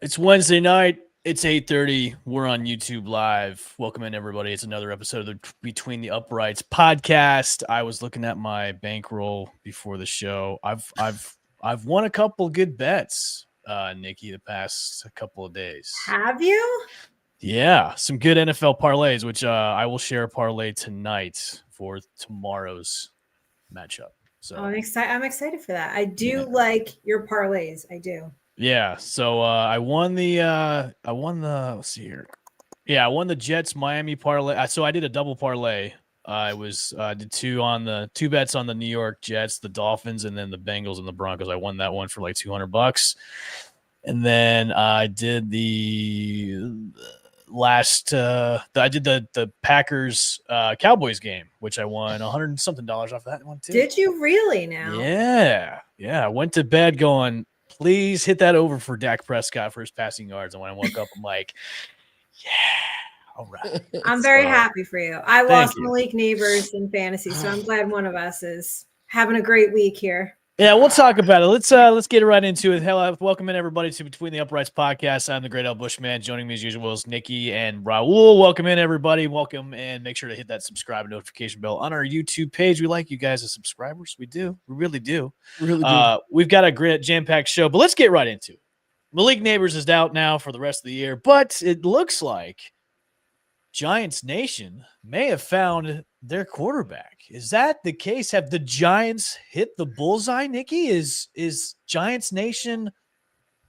It's Wednesday night. It's 8:30. We're on YouTube Live. Welcome in, everybody. It's another episode of the Between the Uprights podcast. I was looking at my bankroll before the show. I've won a couple good bets, Nikki, the past couple of days. Have you? Yeah, some good NFL parlays, which I will share a parlay tonight for tomorrow's matchup. So I'm excited for that. I do like your parlays. I do. Yeah, so I won the let's see here. Yeah, I won the Jets Miami parlay. So I did a double parlay. I did two bets on the New York Jets, the Dolphins, and then the Bengals and the Broncos. I won that one for like $200. And then I did the the Packers Cowboys game, which I won $100 something off that one too. Did you really now? Yeah. I went to bed going, please hit that over for Dak Prescott for his passing yards. And when I woke up, I'm like, yeah, all right. I'm very happy for you. I lost Malik Neighbors in fantasy, so I'm glad one of us is having a great week here. Yeah, we'll talk about it. Let's get right into it. Welcome in everybody to Between the Uprights podcast. I'm the Great L Bushman. Joining me as usual is Nikki and Raul. Welcome in everybody. Welcome, and make sure to hit that subscribe and notification bell on our YouTube page. We like you guys as subscribers. We do. We really do. We've got a great jam-packed show, but let's get right into it. Malik Neighbors is out now for the rest of the year, but it looks like Giants Nation may have found their quarterback. Is that the case? Have the Giants hit the bullseye, Nikki? Is Giants Nation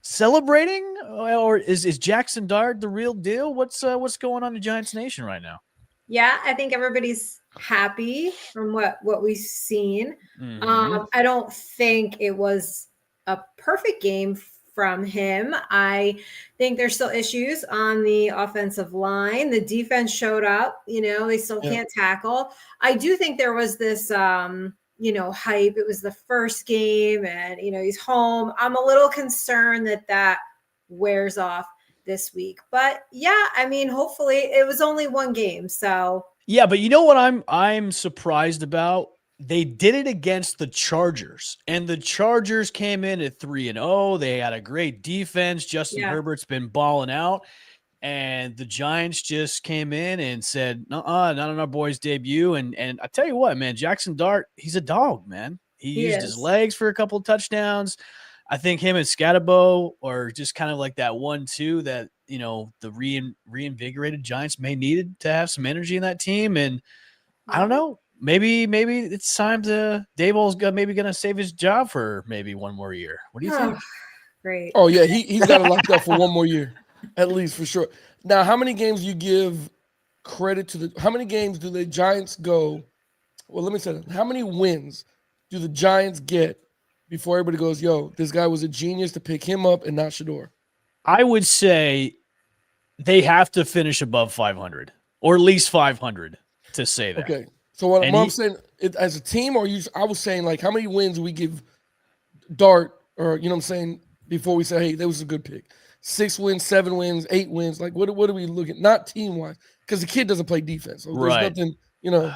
celebrating, or is Jackson Dart the real deal? What's going on in Giants Nation right now? Yeah, I think everybody's happy from what we've seen. Mm-hmm. I don't think it was a perfect game from him. I think there's still issues on the offensive line. The defense showed up, they still can't tackle. I do think there was this, hype. It was the first game and, he's home. I'm a little concerned that wears off this week, but yeah, I mean, hopefully it was only one game. So yeah, but you know what I'm surprised about? They did it against the Chargers, and the Chargers came in at 3-0. They had a great defense. Justin Herbert's been balling out, and the Giants just came in and said, not on our boys' debut. And I tell you what, man, Jackson Dart, he's a dog, man. He used his legs for a couple of touchdowns. I think him and Scatterbo are just kind of like that 1-2 that, the reinvigorated Giants may needed to have some energy in that team. And I don't know. Maybe it's time to Daboll's maybe going to save his job for maybe one more year. What do you think? Great. Oh yeah, he's got it locked up for one more year, at least for sure. Now, how many games do you give credit to how many games do the Giants go? Well, let me say that. How many wins do the Giants get before everybody goes, yo, this guy was a genius to pick him up and not Shador? I would say they have to finish above 500 or at least 500 to say that. Okay. So what I'm saying, as a team, I was saying, like, how many wins do we give Dart, or, before we say, hey, that was a good pick? 6 wins, 7 wins, 8 wins. Like, what are we looking at? Not team-wise, because the kid doesn't play defense. So there's nothing, I'm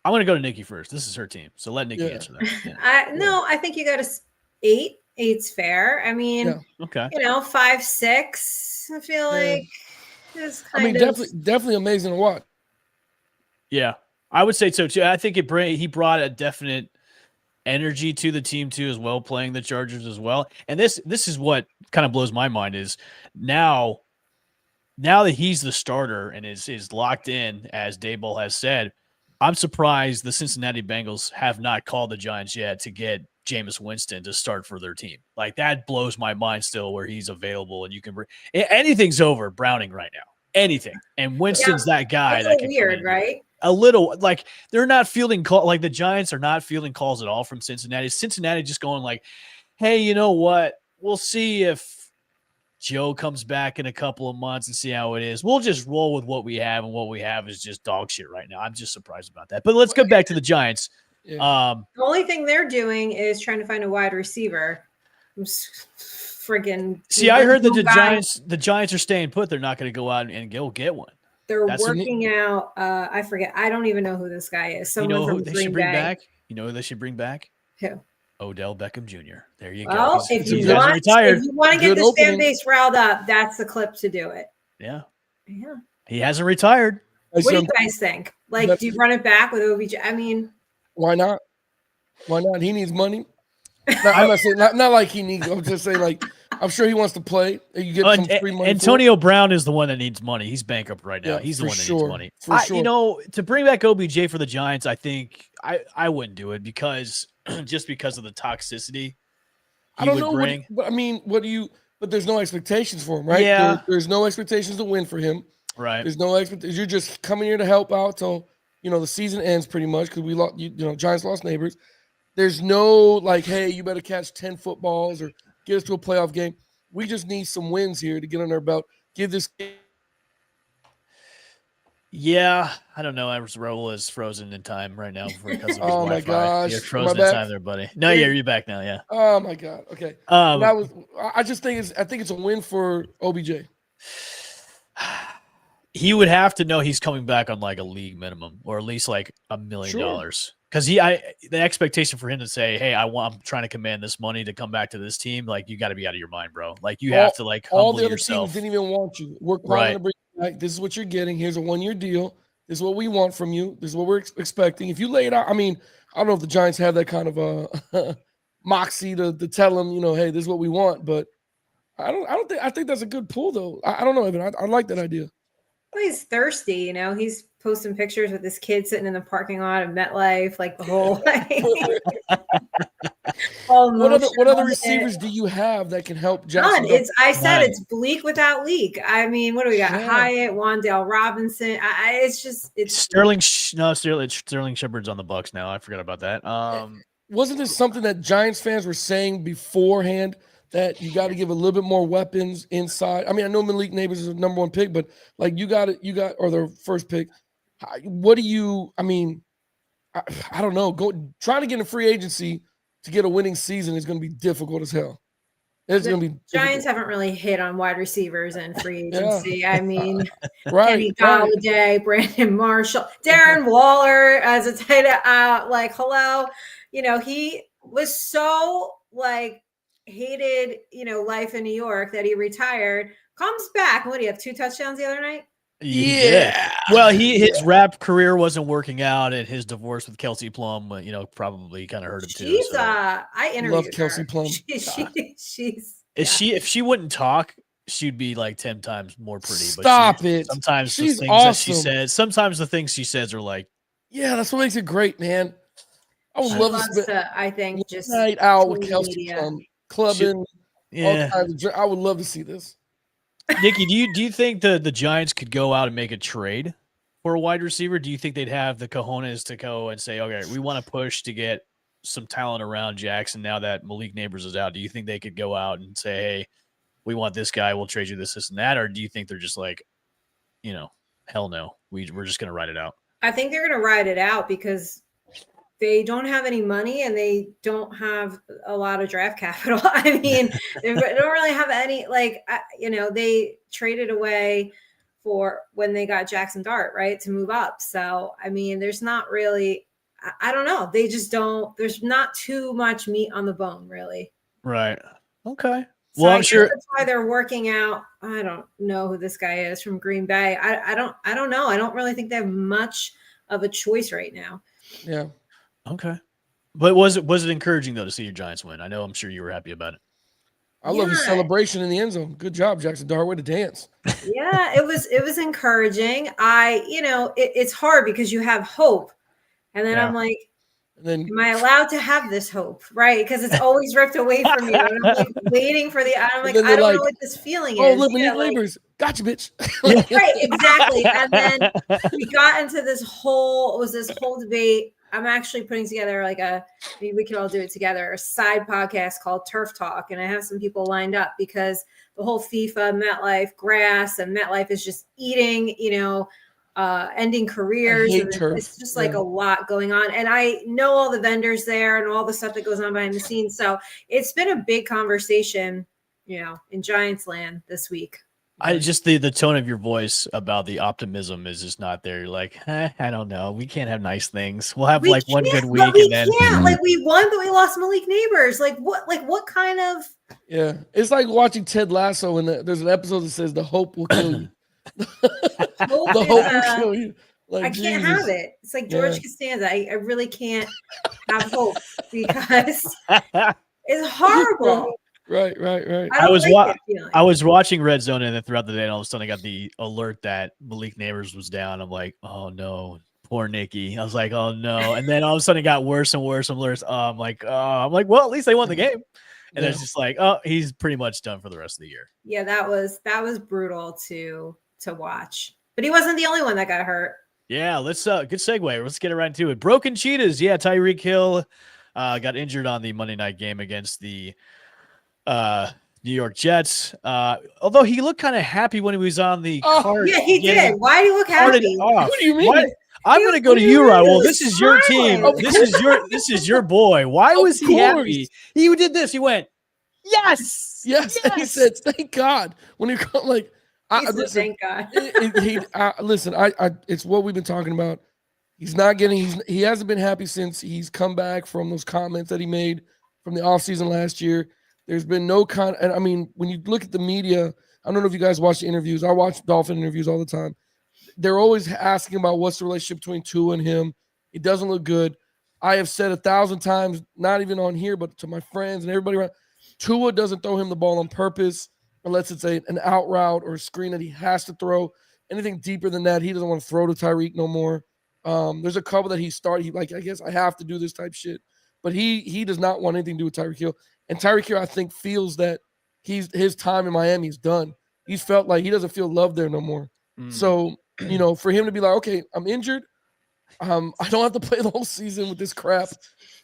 going to go to Nikki first. This is her team, so let Nikki answer that. Yeah. I think you got 8. 8's fair. I mean, okay. 5, 6, I feel like is kind of definitely amazing to watch. Yeah. I would say so too. I think he brought a definite energy to the team too, as well, playing the Chargers as well. And this is what kind of blows my mind is now that he's the starter and is locked in, as Daboll has said. I'm surprised the Cincinnati Bengals have not called the Giants yet to get Jameis Winston to start for their team. Like, that blows my mind still, where he's available and you can anything's over Browning right now. Anything. And Winston's that guy. That's weird, right? A little, like, they're not fielding call, like the Giants are not fielding calls at all from Cincinnati. Cincinnati just going like, hey, you know what? We'll see if Joe comes back in a couple of months and see how it is. We'll just roll with what we have, and what we have is just dog shit right now. I'm just surprised about that. But let's go back to the Giants. The only thing they're doing is trying to find a wide receiver. Friggin' see, I heard that the Giants are staying put. They're not going to go out and go get one. They're working out. I forget. I don't even know who this guy is. Someone who they should bring back? You know who they should bring back? Who? Odell Beckham Jr. There you Well, go. if He you hasn't retired. if you want to get Good this fan opening. base riled up, that's the clip to do it. Yeah. Yeah. He hasn't retired. What do you guys think? Like, do you run it back with OBJ? I mean, why not? Why not? He needs money. No, I'm not saying not like he needs. I'm just saying like I'm sure he wants to play. You get some free money. Antonio Brown is the one that needs money. He's bankrupt right now. Yeah, He's the one that sure. needs money. For sure. You know, to bring back OBJ for the Giants, I think I wouldn't do it because just because of the toxicity. I don't know. But I mean, what do you? But there's no expectations for him, right? Yeah. There's no expectations to win for him. Right. There's no expectations. You're just coming here to help out till the season ends pretty much because we lost. Giants lost neighbors. There's no like, hey, you better catch 10 footballs or get us to a playoff game. We just need some wins here to get on our belt. Give this. Yeah, I don't know. Raul is frozen in time right now because of his Oh my Wi-Fi. gosh, You're frozen in time there, buddy. No, you're back now. Yeah. Oh my God. Okay. I just think it's a win for OBJ. He would have to know he's coming back on like a league minimum or at least like $1 million. Because the expectation for him to say, "Hey, I'm trying to command this money to come back to this team," like you got to be out of your mind, bro. Like you have to like humble all the other yourself. teams didn't even want you. We're calling to bring you back. This is what you're getting. Here's a 1-year deal. This is what we want from you. This is what we're expecting. If you lay it out, I mean, I don't know if the Giants have that kind of moxie to tell them, hey, this is what we want. But I think that's a good pull though. I don't know, Evan. I like that idea. Well, he's thirsty, he's posting pictures with his kid sitting in the parking lot of MetLife, like the whole what other receivers do you have that can help Jackson? None. It's bleak without leak. I mean, what do we got? Yeah. Hyatt, Wan'Dale Robinson. It's Sterling. Sterling Shepard's on the Bucs now. I forgot about that. Wasn't this something that Giants fans were saying beforehand? That you got to give a little bit more weapons inside. I mean, I know Malik Neighbors is the number 1 pick, but like or their first pick. What do you? I mean, I don't know. Trying to get in free agency to get a winning season is going to be difficult as hell. It's going to be. Giants haven't really hit on wide receivers and free agency. Yeah. I mean, Kenny Golladay, Brandon Marshall, Darren Waller as a tight end. Like, hello, he was so like. Hated, life in New York that he retired, comes back. What do you have? 2 touchdowns the other night? Yeah. Well, his rap career wasn't working out, and his divorce with Kelsey Plum, probably kind of hurt him too. I interviewed love Kelsey Plum. If she wouldn't talk, she'd be like 10 times more pretty. Stop it. Sometimes she's the things awesome. that she says, sometimes the things she says are like, yeah, that's what makes it great, man. I would love to spend I think just night out with Kelsey Plum. Clubbing, yeah. I would love to see this. Nikki, do you think the Giants could go out and make a trade for a wide receiver? Do you think they'd have the cojones to go and say, okay, we want to push to get some talent around Jackson now that Malik Neighbors is out? Do you think they could go out and say, hey, we want this guy, we'll trade you this and that? Or do you think they're just like, hell no, we're just going to ride it out? I think they're going to ride it out because they don't have any money and they don't have a lot of draft capital. I mean, they don't really have any, they traded away for when they got Jackson Dart, right, to move up. So, I mean, there's not really, I don't know. They just don't, there's not too much meat on the bone, really. Right. Okay. So well, I'm sure that's why they're working out. I don't know who this guy is from Green Bay. I don't know. I don't really think they have much of a choice right now. Yeah. Okay. But was it encouraging though to see your Giants win? I know I'm sure you were happy about it. I love his celebration in the end zone. Good job, Jackson Dart. Way to dance. Yeah, it was encouraging. It's hard because you have hope. And then I'm like, am I allowed to have this hope? Right. Because it's always ripped away from you. And I'm like waiting for I'm like, I don't know what this feeling is. Oh, look, we need laborers. Gotcha, bitch. Right, exactly. And then we got into this whole debate. I'm actually putting together maybe we can all do it together, a side podcast called Turf Talk. And I have some people lined up because the whole FIFA, MetLife, grass, and MetLife is just eating, ending careers. And it's just like a lot going on. And I know all the vendors there and all the stuff that goes on behind the scenes. So it's been a big conversation, in Giants land this week. I just the tone of your voice about the optimism is just not there. You're like, I don't know. We can't have nice things. We'll have like one good week, we and then can't. Like we won, but we lost Malik Neighbors. Like what kind of? Yeah, it's like watching Ted Lasso, and there's an episode that says the hope will kill you. The hope will kill you. Like, I can't have it. It's like George Costanza. I really can't have hope because it's horrible. Right. I was watching Red Zone, and then throughout the day, and all of a sudden I got the alert that Malik Neighbors was down. I'm like, oh no, poor Nikki. I was like, oh no, and then all of a sudden it got worse and worse and worse. I'm like, well, at least they won the game. And it's just like, oh, he's pretty much done for the rest of the year. Yeah, that was brutal to watch. But he wasn't the only one that got hurt. Yeah, let's good segue. Let's get right into it. Broken Cheetahs. Yeah, Tyreek Hill got injured on the Monday night game against the New York Jets. Although he looked kind of happy when he was on the card. Yeah, he did. Why do you look happy? What do you mean? I'm going to go to you, Raul. This is your team. This is your boy. Why was he happy? He did this. He went, yes. He said, thank God. When he like, thank God. Listen, it's what we've been talking about. He's not getting. He hasn't been happy since he's come back from those comments that he made from the offseason last year. There's been no and I mean, when you look at the media, I don't know if you guys watch the interviews. I watch Dolphin interviews all the time. They're always asking about what's the relationship between Tua and him. It doesn't look good. I have said 1,000 times, not even on here, but to my friends and everybody around, Tua doesn't throw him the ball on purpose unless it's an out route or a screen that he has to throw. Anything deeper than that, he doesn't want to throw to Tyreek no more. There's a couple that he started. I guess I have to do this type shit. But he does not want anything to do with Tyreek Hill. And Tyreek Hill, I think, feels that his time in Miami is done. He's felt like he doesn't feel loved there no more. So, for him to be like, okay, I'm injured. I don't have to play the whole season with this crap.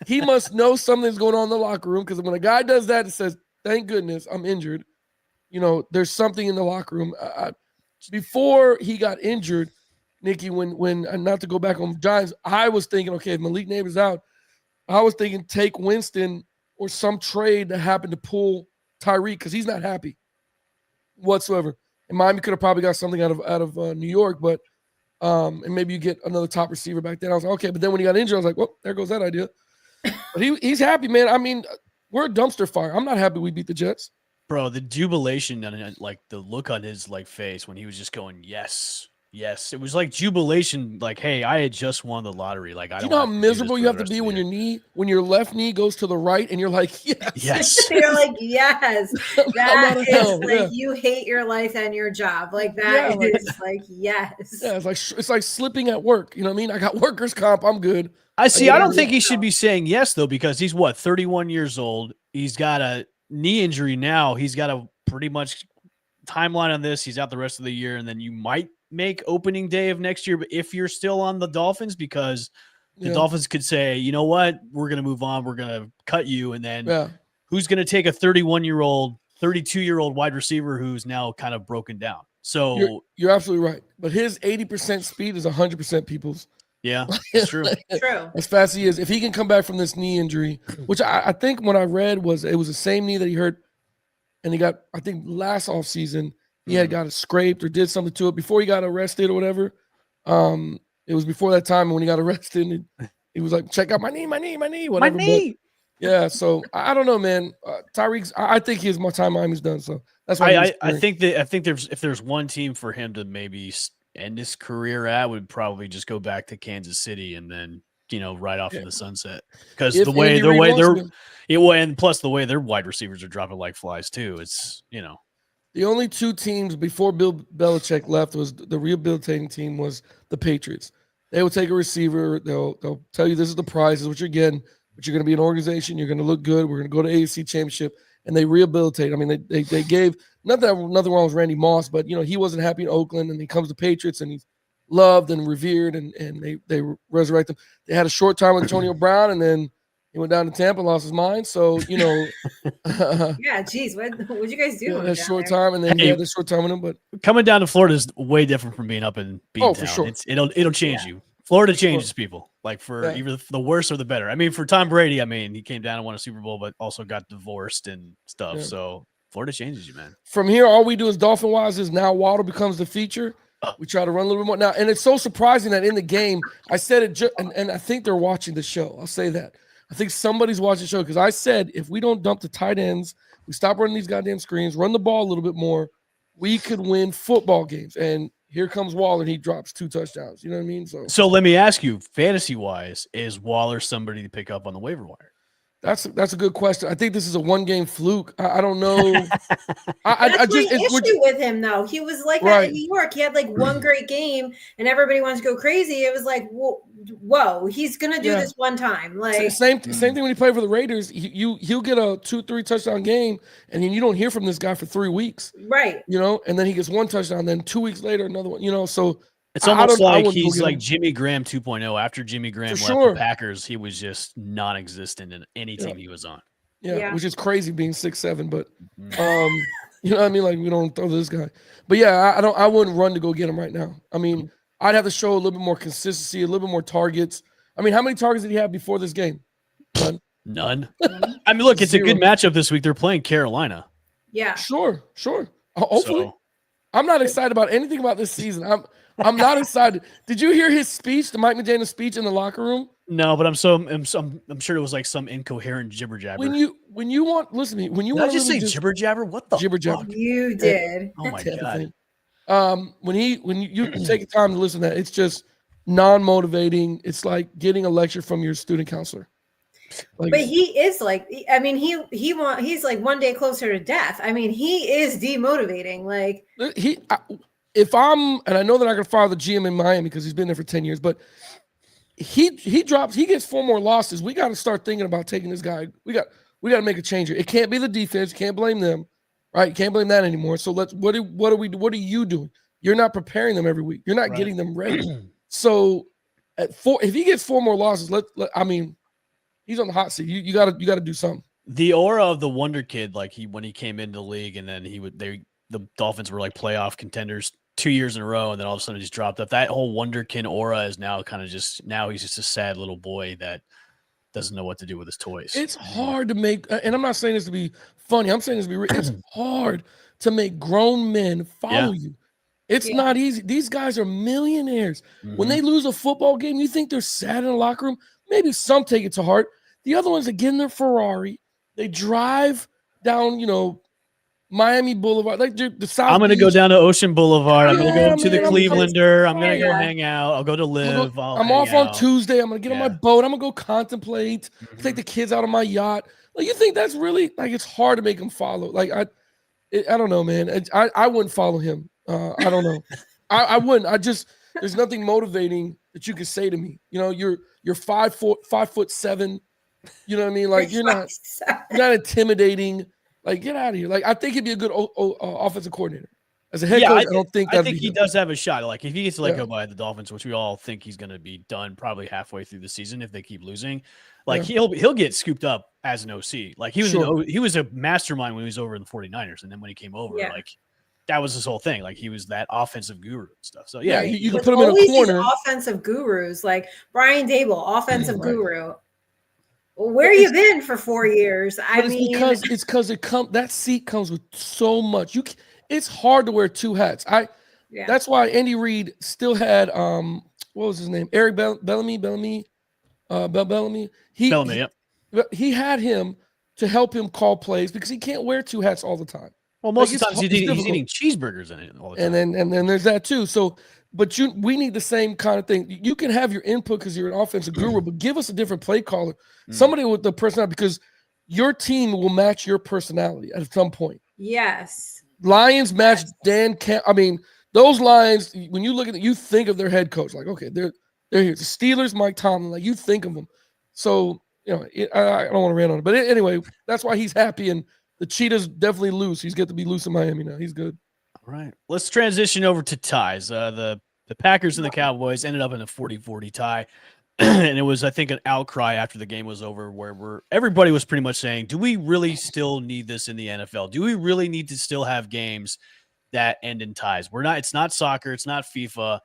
He must know something's going on in the locker room, because when a guy does that, it says, thank goodness I'm injured. There's something in the locker room. Before he got injured, Nikki, when not to go back on Giants, I was thinking, okay, if Malik Neighbors out, I was thinking take Winston or some trade that happened to pull Tyreek, because he's not happy whatsoever. And Miami could have probably got something out of New York, but and maybe you get another top receiver back then. I was like, okay, but then when he got injured, I was like, well, there goes that idea. But he's happy, man. I mean, we're a dumpster fire. I'm not happy we beat the Jets. Bro, the jubilation and like the look on his face when he was just going, yes. It was like jubilation, like, hey, I had just won the lottery. Like, I don't know how miserable you have to be when your left knee goes to the right and you're like, yes. You're like, yes. That is like you hate your life and your job. Like that is like, yes. Yeah, it's like slipping at work. You know what I mean? I got workers' comp. I'm good. I don't think he should be saying yes, though, because he's 31 years old. He's got a knee injury now. He's got a pretty much timeline on this. He's out the rest of the year, and then you might make opening day of next year, but if you're still on the Dolphins, because the Dolphins could say, you know what, we're going to move on, we're going to cut you, and then who's going to take a 31-year-old, 32-year-old wide receiver who's now kind of broken down? So you're absolutely right, but his 80% speed is 100% people's. Yeah, that's true. True. As fast as he is, if he can come back from this knee injury, which I think when I read it was the same knee that he hurt, and he got, I think last offseason, he had got it scraped or did something to it before he got arrested or whatever. It was before that time when he got arrested. And he was like, check out my knee, whatever. My knee. But, yeah, so I don't know, man. Tyreek's, I think his time Miami's done. So that's why I think if there's one team for him to maybe end his career at, would probably just go back to Kansas City and then right off in the sunset, because the way and plus the way their wide receivers are dropping like flies too. It's The only two teams before Bill Belichick left was the rehabilitating team was the Patriots. They will take a receiver. They'll tell you this is the prize, this is what you're getting, but you're going to be an organization. You're going to look good. We're going to go to AFC Championship, and they rehabilitate. I mean, they gave nothing wrong with Randy Moss, but he wasn't happy in Oakland, and he comes to Patriots, and he's loved and revered, and they resurrect him. They had a short time with Antonio Brown, and then he went down to Tampa and lost his mind. So, yeah, geez, what'd you guys do? That short time, and then he had this short time with him. But coming down to Florida is way different from being up in Beantown. For sure. It'll change you. Florida changes people, like for either the worse or the better. I mean, for Tom Brady, he came down and won a Super Bowl, but also got divorced and stuff. Yeah. So Florida changes you, man. From here, all we do is Dolphin-wise is now Waddle becomes the feature. We try to run a little bit more. Now, and it's so surprising that in the game, I said it, and I think they're watching the show. I'll say that. I think somebody's watching the show because I said if we don't dump the tight ends, we stop running these goddamn screens, run the ball a little bit more, we could win football games. And here comes Waller, and he drops 2 touchdowns. You know what I mean? So let me ask you, fantasy-wise, is Waller somebody to pick up on the waiver wire? That's a good question. I think this is a 1-game fluke. I don't know. That's my issue with him, though. He was like that in New York. He had like one great game, and everybody wants to go crazy. It was like, whoa, he's gonna do this one time. Like same thing when he played for the Raiders. He'll get a 2-3 touchdown game, and then you don't hear from this guy for 3 weeks, right? You know, and then he gets 1 touchdown, then 2 weeks later another one. You know, so. It's almost like he's like Jimmy Graham 2.0. After Jimmy Graham left the Packers, he was just non-existent in any team he was on. Yeah, which is crazy being 6'7", but you know what I mean? Like we don't throw this guy. But yeah, I wouldn't run to go get him right now. I mean, I'd have to show a little bit more consistency, a little bit more targets. I mean, how many targets did he have before this game? None. I mean, look, it's 0. A good matchup this week. They're playing Carolina. Yeah. Sure. Hopefully. I'm not excited about anything about this season. I'm not excited. Did you hear his speech, the Mike McDaniel speech in the locker room? No, but I'm sure it was like some incoherent jibber jabber. When you want, listen to me. When you want to just say jibber jabber, what the jibber jabber? You did. Oh my god. When you take time to listen to that, it's just non-motivating. It's like getting a lecture from your student counselor. Like, but he is like, I mean, he's like 1 day closer to death. I mean, he is demotivating. Like if I'm, and I know they're not going to fire the GM in Miami because he's been there for 10 years, but he gets 4 more losses. We got to start thinking about taking this guy. We got to make a change here. It can't be the defense. You can't blame them, right? You can't blame that anymore. So what are you doing? You're not preparing them every week. You're not getting them ready. So if he gets 4 more losses, I mean, he's on the hot seat. You got to do something. The aura of the wonder kid, like when he came into the league, and then the Dolphins were like playoff contenders 2 years in a row, and then all of a sudden just dropped up. That whole wonderkin aura is now kind of he's just a sad little boy that doesn't know what to do with his toys. It's hard to make, and I'm not saying this to be funny. I'm saying this to be. It's hard to make grown men follow you. It's not easy. These guys are millionaires. When they lose a football game, you think they're sad in the locker room? Maybe some take it to heart. The other ones, they get in their Ferrari. They drive down, Miami Boulevard, like the South. I'm gonna go down to Ocean Boulevard. I'm gonna go to the Clevelander. I'm gonna go hang out. I'll go to Live. I'm off on Tuesday. I'm gonna get on my boat. I'm gonna go contemplate. Take the kids out on my yacht. Like, you think that's really like it's hard to make them follow? Like I don't know, man. I wouldn't follow him. I don't know. I wouldn't. There's nothing motivating that you could say to me. You're 5'7". You know what I mean? Like you're not intimidating. Like, get out of here. Like, I think he'd be a good offensive coordinator. As a head coach, I think he does have a shot. Like, if he gets let go by the Dolphins, which we all think he's going to be done probably halfway through the season if they keep losing, like he'll get scooped up as an OC. Like he was a mastermind when he was over in the 49ers, and then when he came over, like that was his whole thing. Like he was that offensive guru and stuff. So you can put him in a corner. Offensive gurus like Brian Dable, offensive guru. Where you been for 4 years? It's because that seat comes with so much. It's hard to wear 2 hats. That's why Andy Reid still had what was his name? Eric Bellamy. He had him to help him call plays because he can't wear 2 hats all the time. Well, most of the time he's eating cheeseburgers in it all the time. And then there's that too. So. But we need the same kind of thing. You can have your input because you're an offensive guru, but give us a different play caller, somebody with the personality, because your team will match your personality at some point. Yes. Lions match Dan Campbell. I mean, those Lions, when you look at it, you think of their head coach. Like, okay, they're here. The Steelers, Mike Tomlin, like you think of them. So, I don't want to rant on it. But anyway, that's why he's happy. And the Cheetahs definitely loose. He's got to be loose in Miami now. He's good. All right, let's transition over to ties. The Packers and the Cowboys ended up in a 40-40 tie, and it was, I think, an outcry after the game was over where everybody was pretty much saying, do we really still need this in the NFL? Do we really need to still have games that end in ties? It's not soccer. It's not FIFA.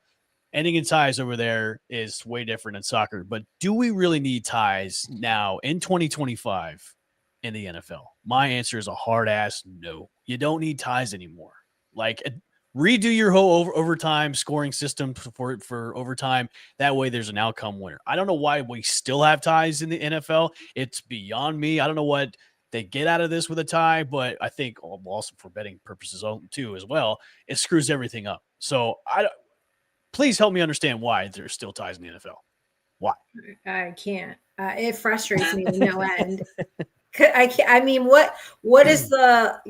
Ending in ties over there is way different than soccer. But do we really need ties now in 2025 in the NFL? My answer is a hard ass no. You don't need ties anymore. Like, redo your whole overtime scoring system for overtime. That way there's an outcome winner. I don't know why we still have ties in the NFL. It's beyond me. I don't know what they get out of this with a tie, but I think also for betting purposes too as well, it screws everything up. So please help me understand why there's still ties in the NFL. Why? I can't. It frustrates me to no end. I can't. I mean, what is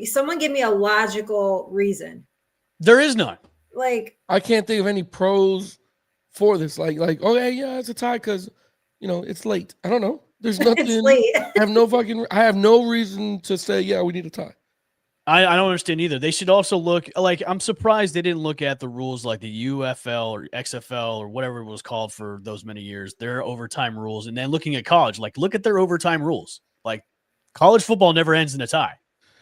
someone give me a logical reason? There is none. Like, I can't think of any pros for this. Like, yeah, it's a tie because, it's late. I don't know. There's nothing. It's late. I have no reason to say, yeah, we need a tie. I don't understand either. They should also look like, I'm surprised they didn't look at the rules like the UFL or XFL or whatever it was called for those many years, their overtime rules. And then looking at college, like look at their overtime rules. Like college football never ends in a tie.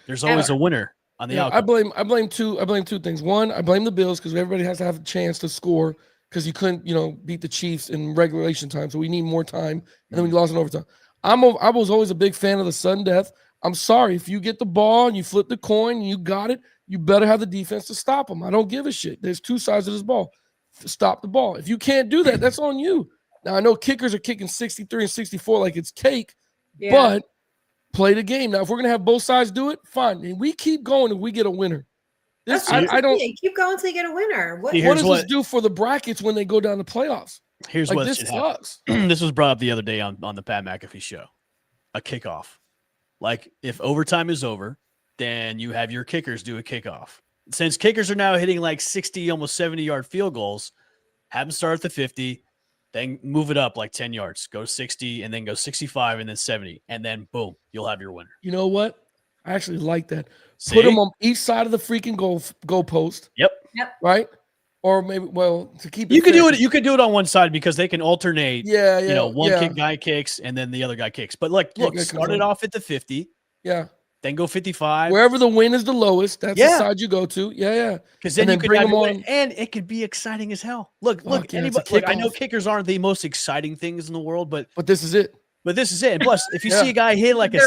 There's always a winner on the outcome. I blame two things. One, I blame the Bills because everybody has to have a chance to score because you couldn't, beat the Chiefs in regulation time. So we need more time. And then we lost in overtime. I was always a big fan of the sudden death. I'm sorry, if you get the ball and you flip the coin and you got it, you better have the defense to stop them. I don't give a shit. There's two sides of this ball. Stop the ball. If you can't do that, that's on you. Now, I know kickers are kicking 63 and 64 like it's cake, but play the game. Now, if we're going to have both sides do it, fine. And we keep going and we get a winner. I don't keep going until you get a winner. What does this do for the brackets when they go down the playoffs? Here's what this sucks. This was brought up the other day on the Pat McAfee show. A kickoff. Like if overtime is over, then you have your kickers do a kickoff. Since kickers are now hitting like 60, almost 70-yard field goals, have them start at the 50, then move it up like 10 yards, go 60, and then go 65, and then 70, and then boom, you'll have your winner. You know what? I actually like that. See? Put them on each side of the freaking goal post. Yep. Right? Or maybe, to keep it you could do it. You could do it on one side because they can alternate. One guy kicks and then the other guy kicks. But look, start it off at the 50. Yeah. Then go 55. Wherever the win is the lowest, that's the side you go to. Yeah. Because then you can bring them on, and it could be exciting as hell. Look, I know kickers aren't the most exciting things in the world, but this is it. And plus, if you see a guy hit like a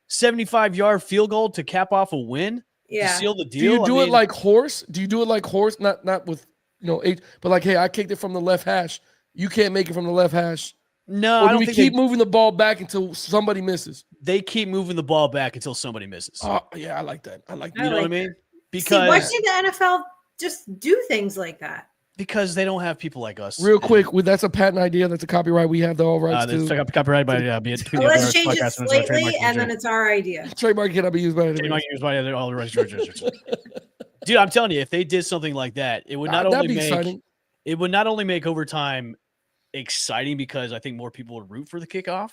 75-yard field goal to cap off a win. To seal the deal. Do you do it like horse? Do you do it like horse? Not with but like, hey, I kicked it from the left hash. You can't make it from the left hash. No, or do we keep moving the ball back until somebody misses? They keep moving the ball back until somebody misses. Oh yeah, I like that. You know what I mean? Because why should the NFL just do things like that? Because they don't have people like us. Real quick, that's a patent idea. That's a copyright. We have the all rights to. Copyright by let's change it slightly, and then it's our idea. Trademark cannot be used by anyone. Trademark used by all the rights. Dude, I'm telling you, if they did something like that, it would not only make overtime exciting because I think more people would root for the kickoff.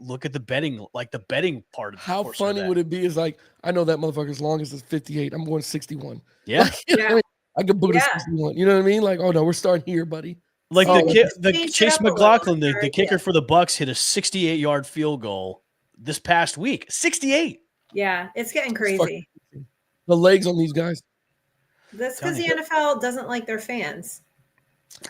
Look at the betting, part of how funny would it be? Is like, I know that motherfucker as long as it's 58. I'm going 61. Yeah. I could boot a 61. You know what I mean? Like, oh no, we're starting here, buddy. Like the Chase McLaughlin, the kicker for the Bucks, hit a 68-yard field goal this past week. 68. Yeah, it's getting crazy. The legs on these guys. That's because the NFL doesn't like their fans.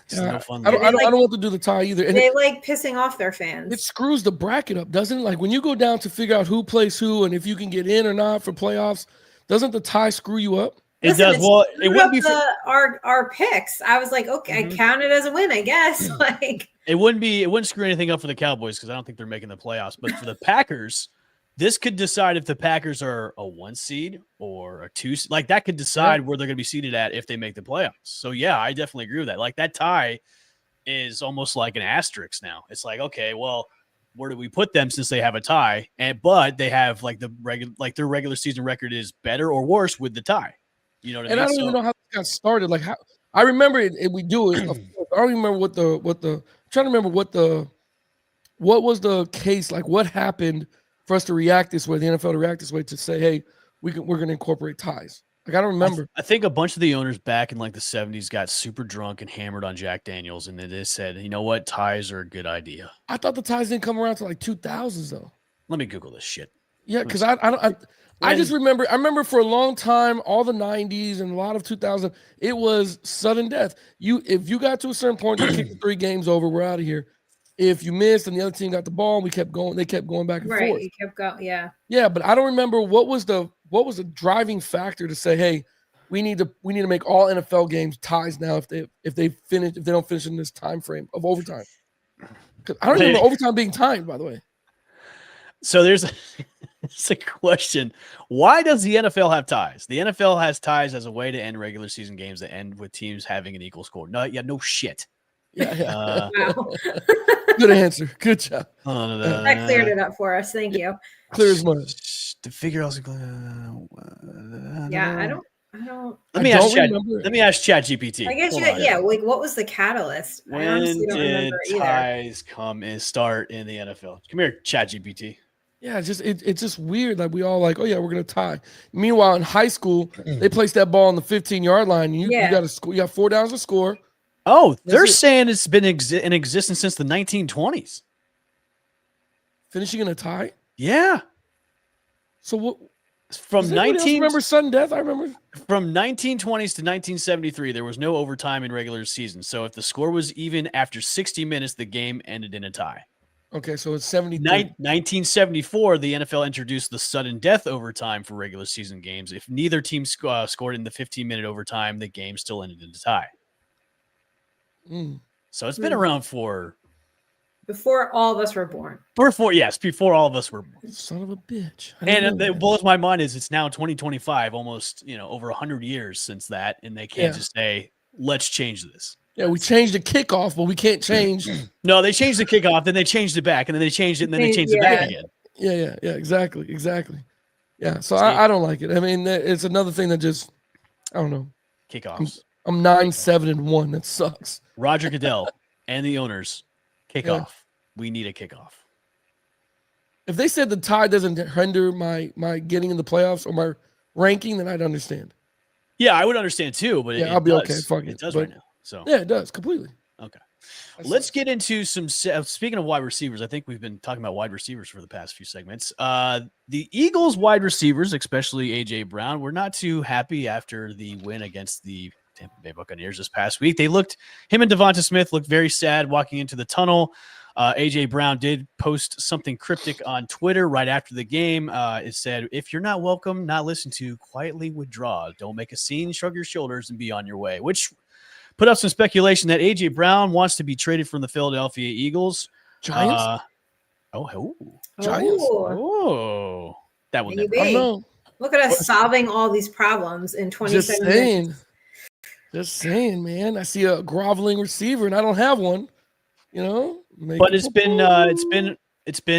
It's no fun. I don't want to do the tie either. And they like pissing off their fans. It screws the bracket up, doesn't it? Like when you go down to figure out who plays who and if you can get in or not for playoffs, doesn't the tie screw you up? It does. Well, it wouldn't be our picks. I was like, okay, I count it as a win, I guess. Like it wouldn't screw anything up for the Cowboys because I don't think they're making the playoffs. But for the Packers, this could decide if the Packers are a 1 seed or a 2. Like that could decide where they're going to be seated at if they make the playoffs. So yeah, I definitely agree with that. Like that tie is almost like an asterisk now. It's like, okay, well, where do we put them since they have a tie? But they have like their regular season record is better or worse with the tie. You know what I mean? And I don't even know how it got started. Like how I remember it, we do it. I don't remember what the trying to remember what was the case, like what happened for us to react this way, the NFL to react this way to say, hey, we're going to incorporate ties. Like I don't remember. I think a bunch of the owners back in like the 70s got super drunk and hammered on Jack Daniels, and then they said, you know what, ties are a good idea. I thought the ties didn't come around to like 2000s though. Let me Google this shit. Yeah, because I just remember. I remember for a long time, all the 90s and a lot of 2000, it was sudden death. If you got to a certain point, you kicked the 3 games over, we're out of here. if you missed and the other team got the ball, we kept going. They kept going back and Right. forth. You kept going. Yeah. Yeah, but I don't remember what was the driving factor to say, hey, we need to make all NFL games ties now if they don't finish in this time frame of overtime. Because I don't remember overtime being timed, by the way. So there's a question. Why does the NFL have ties? The NFL has ties as a way to end regular season games that end with teams having an equal score. No shit. Yeah. Wow. Good answer. Good job. That cleared it up for us. Thank you. Clear as mud. To figure out. Yeah, I don't. Let me ask ChatGPT. I guess like what was the catalyst? When I honestly don't remember either. ties come and start in the NFL? Come here, ChatGPT. Yeah, it's just weird. Like we all like, oh yeah, we're gonna tie. Meanwhile, in high school, they place that ball on the 15-yard line, and you got to score. You got 4 downs to score. Oh, they're saying it's been in existence since the 1920s. Finishing in a tie. Yeah. So what? From remember sudden death? I remember from 1920s to 1973, there was no overtime in regular season. So if the score was even after 60 minutes, the game ended in a tie. Okay, so it's 73. 1974, the NFL introduced the sudden death overtime for regular season games. If neither team scored in the 15-minute overtime, the game still ended in a tie. So it's been around before all of us were born. Before all of us were born. Son of a bitch. And what blows my mind is it's now 2025, almost over 100 years since that, and they can't just say, let's change this. Yeah, we changed the kickoff, but we can't change. No, they changed the kickoff, then they changed it back, and then they changed it, and then they changed it back again. Yeah, exactly. Yeah, so I don't like it. I mean, it's another thing that just, I don't know. Kickoffs. I'm 9-7-1. That sucks. Roger Goodell and the owners, kickoff. Yeah. We need a kickoff. If they said the tie doesn't hinder my getting in the playoffs or my ranking, then I'd understand. Yeah, I would understand too, but I'll be okay. Fuck it. It does right now. So yeah, it does completely. Okay. Let's get into some. Speaking of wide receivers, I think we've been talking about wide receivers for the past few segments. The Eagles wide receivers, especially AJ Brown, were not too happy after the win against the Tampa Bay Buccaneers this past week. Him and Devonta Smith looked very sad walking into the tunnel. AJ Brown did post something cryptic on Twitter right after the game. It said, "If you're not welcome, not listened to, quietly withdraw. Don't make a scene, shrug your shoulders, and be on your way," which put up some speculation that AJ Brown wants to be traded from the Philadelphia Eagles. Giants? Giants? Oh, that one. Look at us solving all these problems in 27 minutes. Just saying, man. I see a groveling receiver and I don't have one. But it's been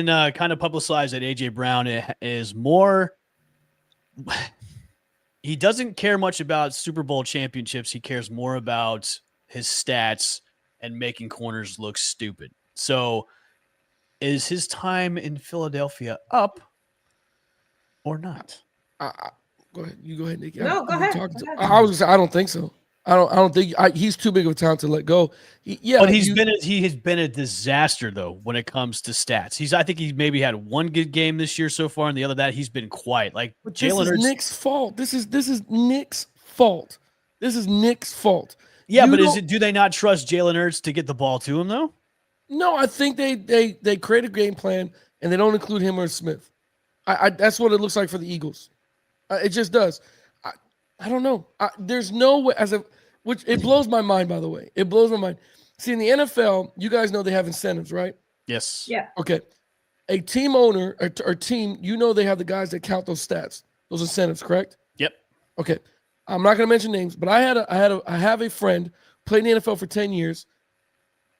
kind of publicized that AJ Brown is more. He doesn't care much about Super Bowl championships. He cares more about his stats and making corners look stupid. So, is his time in Philadelphia up or not? Go ahead. You go ahead, Nick. No, go ahead. I was gonna say I don't think so. I don't think he's too big of a talent to let go. He has been a disaster though when it comes to stats. I think he's maybe had one good game this year so far, and the other that he's been quiet. Like Jalen Hurts. Nick's fault. This is Nick's fault. This is Nick's fault. Yeah, but do they not trust Jalen Hurts to get the ball to him though? No, I think they create a game plan and they don't include him or Smith. That's what it looks like for the Eagles. It just does. I don't know. There's no way which it blows my mind, by the way. It blows my mind. See, in the NFL, you guys know they have incentives, right? Yes. Yeah. Okay. A team owner or team, they have the guys that count those stats, those incentives, correct? Yep. Okay. I'm not going to mention names, but I have a friend played in the NFL for 10 years,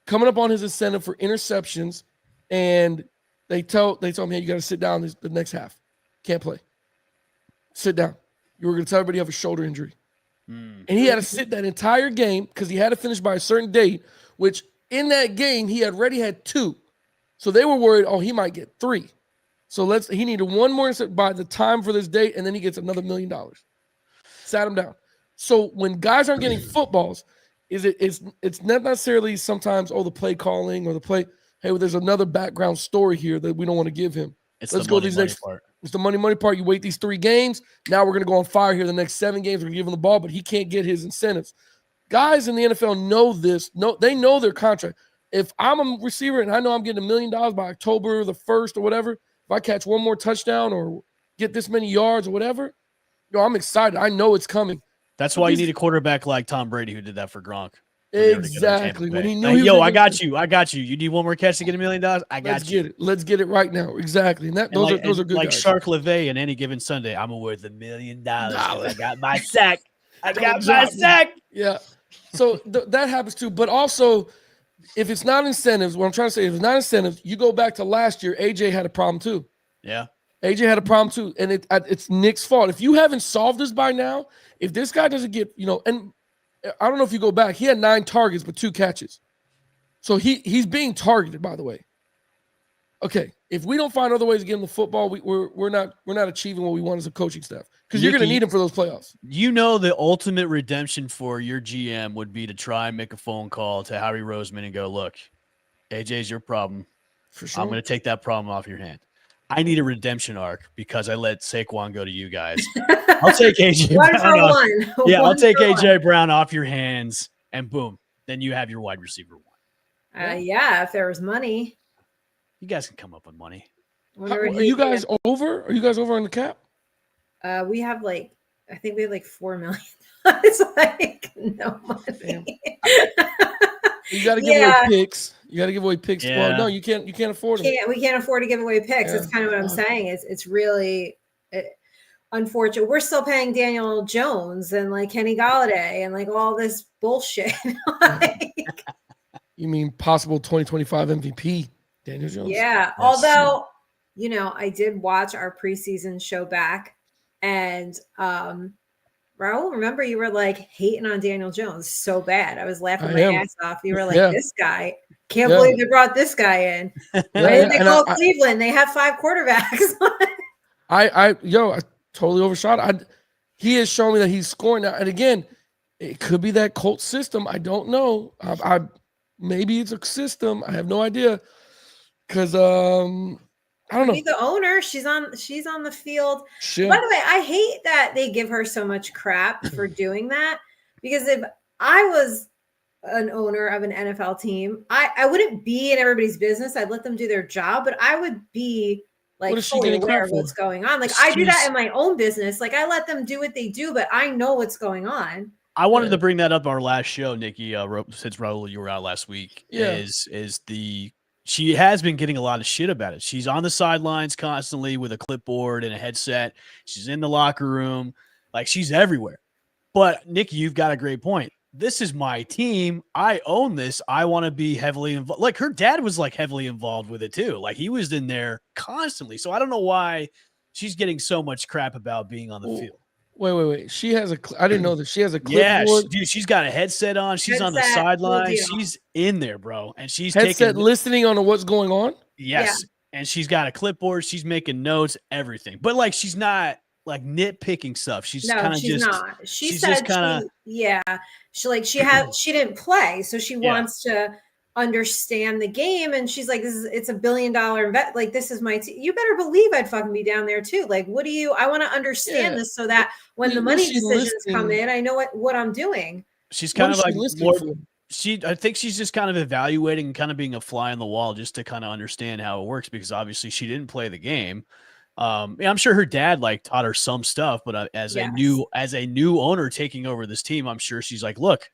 coming up on his incentive for interceptions, and they told him, "Hey, you got to sit down the next half. Can't play. Sit down. You were going to tell everybody you have a shoulder injury." And he had to sit that entire game because he had to finish by a certain date, which in that game he had already had 2. So they were worried, he might get 3. So he needed one more by the time for this date, and then he gets another $1 million. Sat him down. So when guys aren't getting footballs, it's not necessarily sometimes the play calling or the play. Hey, there's another background story here that we don't want to give him. Let's go these next part. It's the money part. You wait these 3 games. Now we're going to go on fire here the next 7 games. We're going to give him the ball, but he can't get his incentives. Guys in the NFL know this. They know their contract. if I'm a receiver and I know I'm getting $1 million by October the 1st or whatever, if I catch one more touchdown or get this many yards or whatever, I'm excited. I know it's coming. That's why you need a quarterback like Tom Brady who did that for Gronk. Exactly. When he knew like, he yo, was I got you. I got you. You need one more catch to get $1 million? I got Let's you. get it. Let's get it right now. Exactly. And those are good like guys. Shark LeVay in Any Given Sunday. I'm worth $1 million. I got my sack. I got my sack. Yeah. So that happens too. But also, if it's not incentives, what I'm trying to say, if it's not incentives, you go back to last year, AJ had a problem too. Yeah. AJ had a problem too. And it's Nick's fault. If you haven't solved this by now, if this guy doesn't get, and I don't know if you go back, he had 9 targets but 2 catches. So he's being targeted, by the way. Okay, if we don't find other ways to get him the football, we're not achieving what we want as a coaching staff, because you're going to need him for those playoffs. The ultimate redemption for your GM would be to try and make a phone call to Howie Roseman and go, look, AJ's your problem. For sure. I'm going to take that problem off your hand. I need a redemption arc because I let Saquon go to you guys. I'll take AJ Brown off. Yeah, I'll take AJ Brown off your hands, and boom, then you have your wide receiver one. Yeah, if there was money. You guys can come up with money. Are you guys over? Are you guys over on the cap? We have I think we have 4 million. It's no money. You got to give away picks. You got to give away picks. Yeah. Well, no, you can't afford them. We can't afford to give away picks. Yeah. That's kind of what I'm saying. It's really unfortunate. We're still paying Daniel Jones and Kenny Golladay and all this bullshit. You mean possible 2025 MVP? Daniel Jones. Yeah. Yes. Although, I did watch our preseason show back, and Raul, remember you were hating on Daniel Jones so bad. I was laughing my ass off. You were this guy. Can't believe they brought this guy in. Why didn't they call Cleveland? They have 5 quarterbacks. I totally overshot. He has shown me that he's scoring now. And again, it could be that Colts system. I don't know. Maybe it's a system. I have no idea. Because I don't know. Be the owner. She's on the field. Shit. By the way, I hate that they give her so much crap for doing that. Because if I was an owner of an NFL team, I wouldn't be in everybody's business. I'd let them do their job, but I would be fully aware of what's going on. I do that in my own business. I let them do what they do, but I know what's going on. I wanted to bring that up our last show, Nikki, since Raul, you were out last week. Yeah. She has been getting a lot of shit about it. She's on the sidelines constantly with a clipboard and a headset. She's in the locker room. She's everywhere. But, Nikki, you've got a great point. This is my team. I own this. I want to be heavily involved. Her dad was, heavily involved with it, too. He was in there constantly. So I don't know why she's getting so much crap about being on the field. Wait. She has I didn't know that. She has a clipboard. Yeah, dude, she's got a headset on. She's on the sideline. She's in there, bro. And she's listening on what's going on? Yes. Yeah. And she's got a clipboard. She's making notes, everything. But, she's not, nitpicking stuff. She's kind of just not. She said she didn't play. So she wants to understand the game, and she's it's $1 billion investment. This is my team. You better believe I'd fucking be down there too. I want to understand this so that when the money decisions come in, I know what I'm doing. She's kind of I think she's just kind of evaluating and kind of being a fly on the wall just to kind of understand how it works, because obviously she didn't play the game. I'm sure her dad taught her some stuff, but as a new owner taking over this team, I'm sure she's look,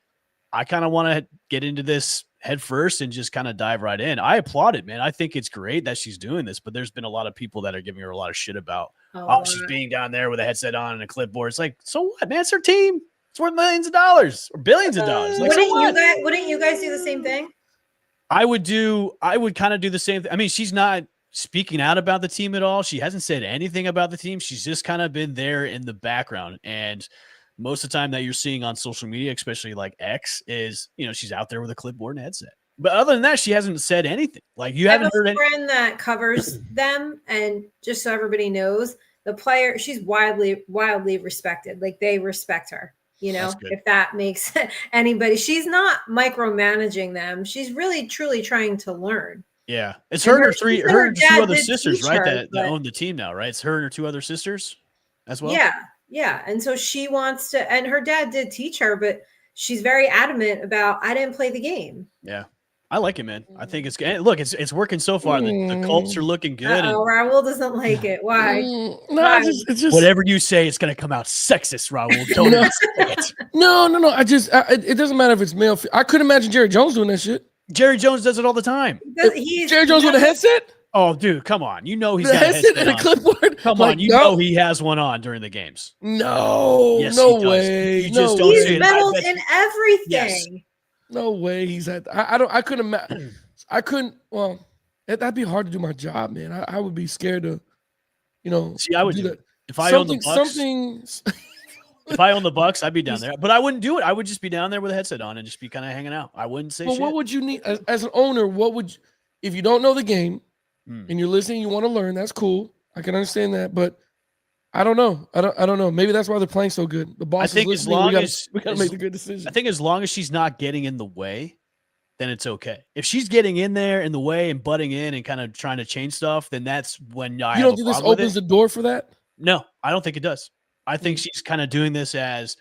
I kind of want to get into this head first and just kind of dive right in. I applaud it, man. I think it's great that she's doing this, but there's been a lot of people that are giving her a lot of shit about she's being down there with a headset on and a clipboard. It's so what, man? It's her team. It's worth millions of dollars or billions of dollars. Wouldn't you guys do the same thing? I would kind of do the same thing. I mean, she's not speaking out about the team at all. She hasn't said anything about the team. She's just kind of been there in the background. And most of the time that you're seeing on social media, especially X, is, she's out there with a clipboard and headset. But other than that, she hasn't said anything. You haven't heard anything. I have a friend that covers them, and just so everybody knows, the player, she's wildly respected. They respect her. If that makes anybody, she's not micromanaging them. She's really, truly trying to learn. Yeah. It's her and her 2 other sisters, right? That own the team now, right? It's her and her 2 other sisters as well. Yeah. Yeah. And so she wants to, and her dad did teach her, but she's very adamant about, I didn't play the game. Yeah. I like it, man. I think it's good. Look, it's working so far. The Colts are looking good. Oh, Raul doesn't like it. Why? No, Why? it's just Whatever you say, it's going to come out sexist, Raul. Don't even say it. No. It doesn't matter if it's male. I couldn't imagine Jerry Jones doing that shit. Jerry Jones does it all the time. Jerry Jones with a headset? Oh, dude, come on. You know he's The got a headset headset and a on. clipboard? Come on, you know he has one on during the games. No, Yes, no he does. way. You just don't He's see it. meddled in everything. Yes. No way he's at. I couldn't imagine. I couldn't. Well, that'd be hard to do my job, man. I would be scared to, See, I would do that. If I own the Bucks, if I own the Bucks, I'd be down there. But I wouldn't do it. I would just be down there with a headset on and just be kind of hanging out. I wouldn't say shit. What would you need as an owner? What would you, if you don't know the game and you're listening, you want to learn? That's cool. I can understand that, but I don't know. I don't know. Maybe that's why they're playing so good. The boss is listening. We got to make the good decision. I think as long as she's not getting in the way, then it's okay. If she's getting in there in the way and butting in and kind of trying to change stuff, then that's when I. You don't think this opens the door for that? No, I don't think it does. I think she's kind of doing this as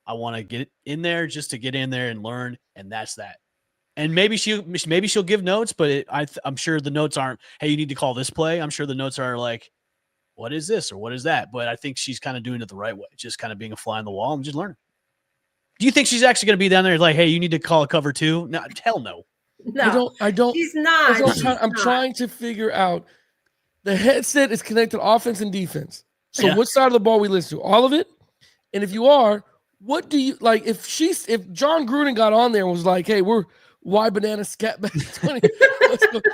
I want to get in there just to get in there and learn, and that's that. And maybe she'll give notes, but I'm sure the notes aren't, hey, you need to call this play. I'm sure the notes are like, what is this or what is that? But I think she's kind of doing it the right way, just kind of being a fly on the wall and just learning. Do you think she's actually going to be down there like, hey, you need to call a cover 2? No, hell no. No, I don't. She's not. I'm trying to figure out. The headset is connected to offense and defense. So which side of the ball we listen to? All of it? And if you are, what do you like? If John Gruden got on there and was like, hey, we're why banana scat back 20.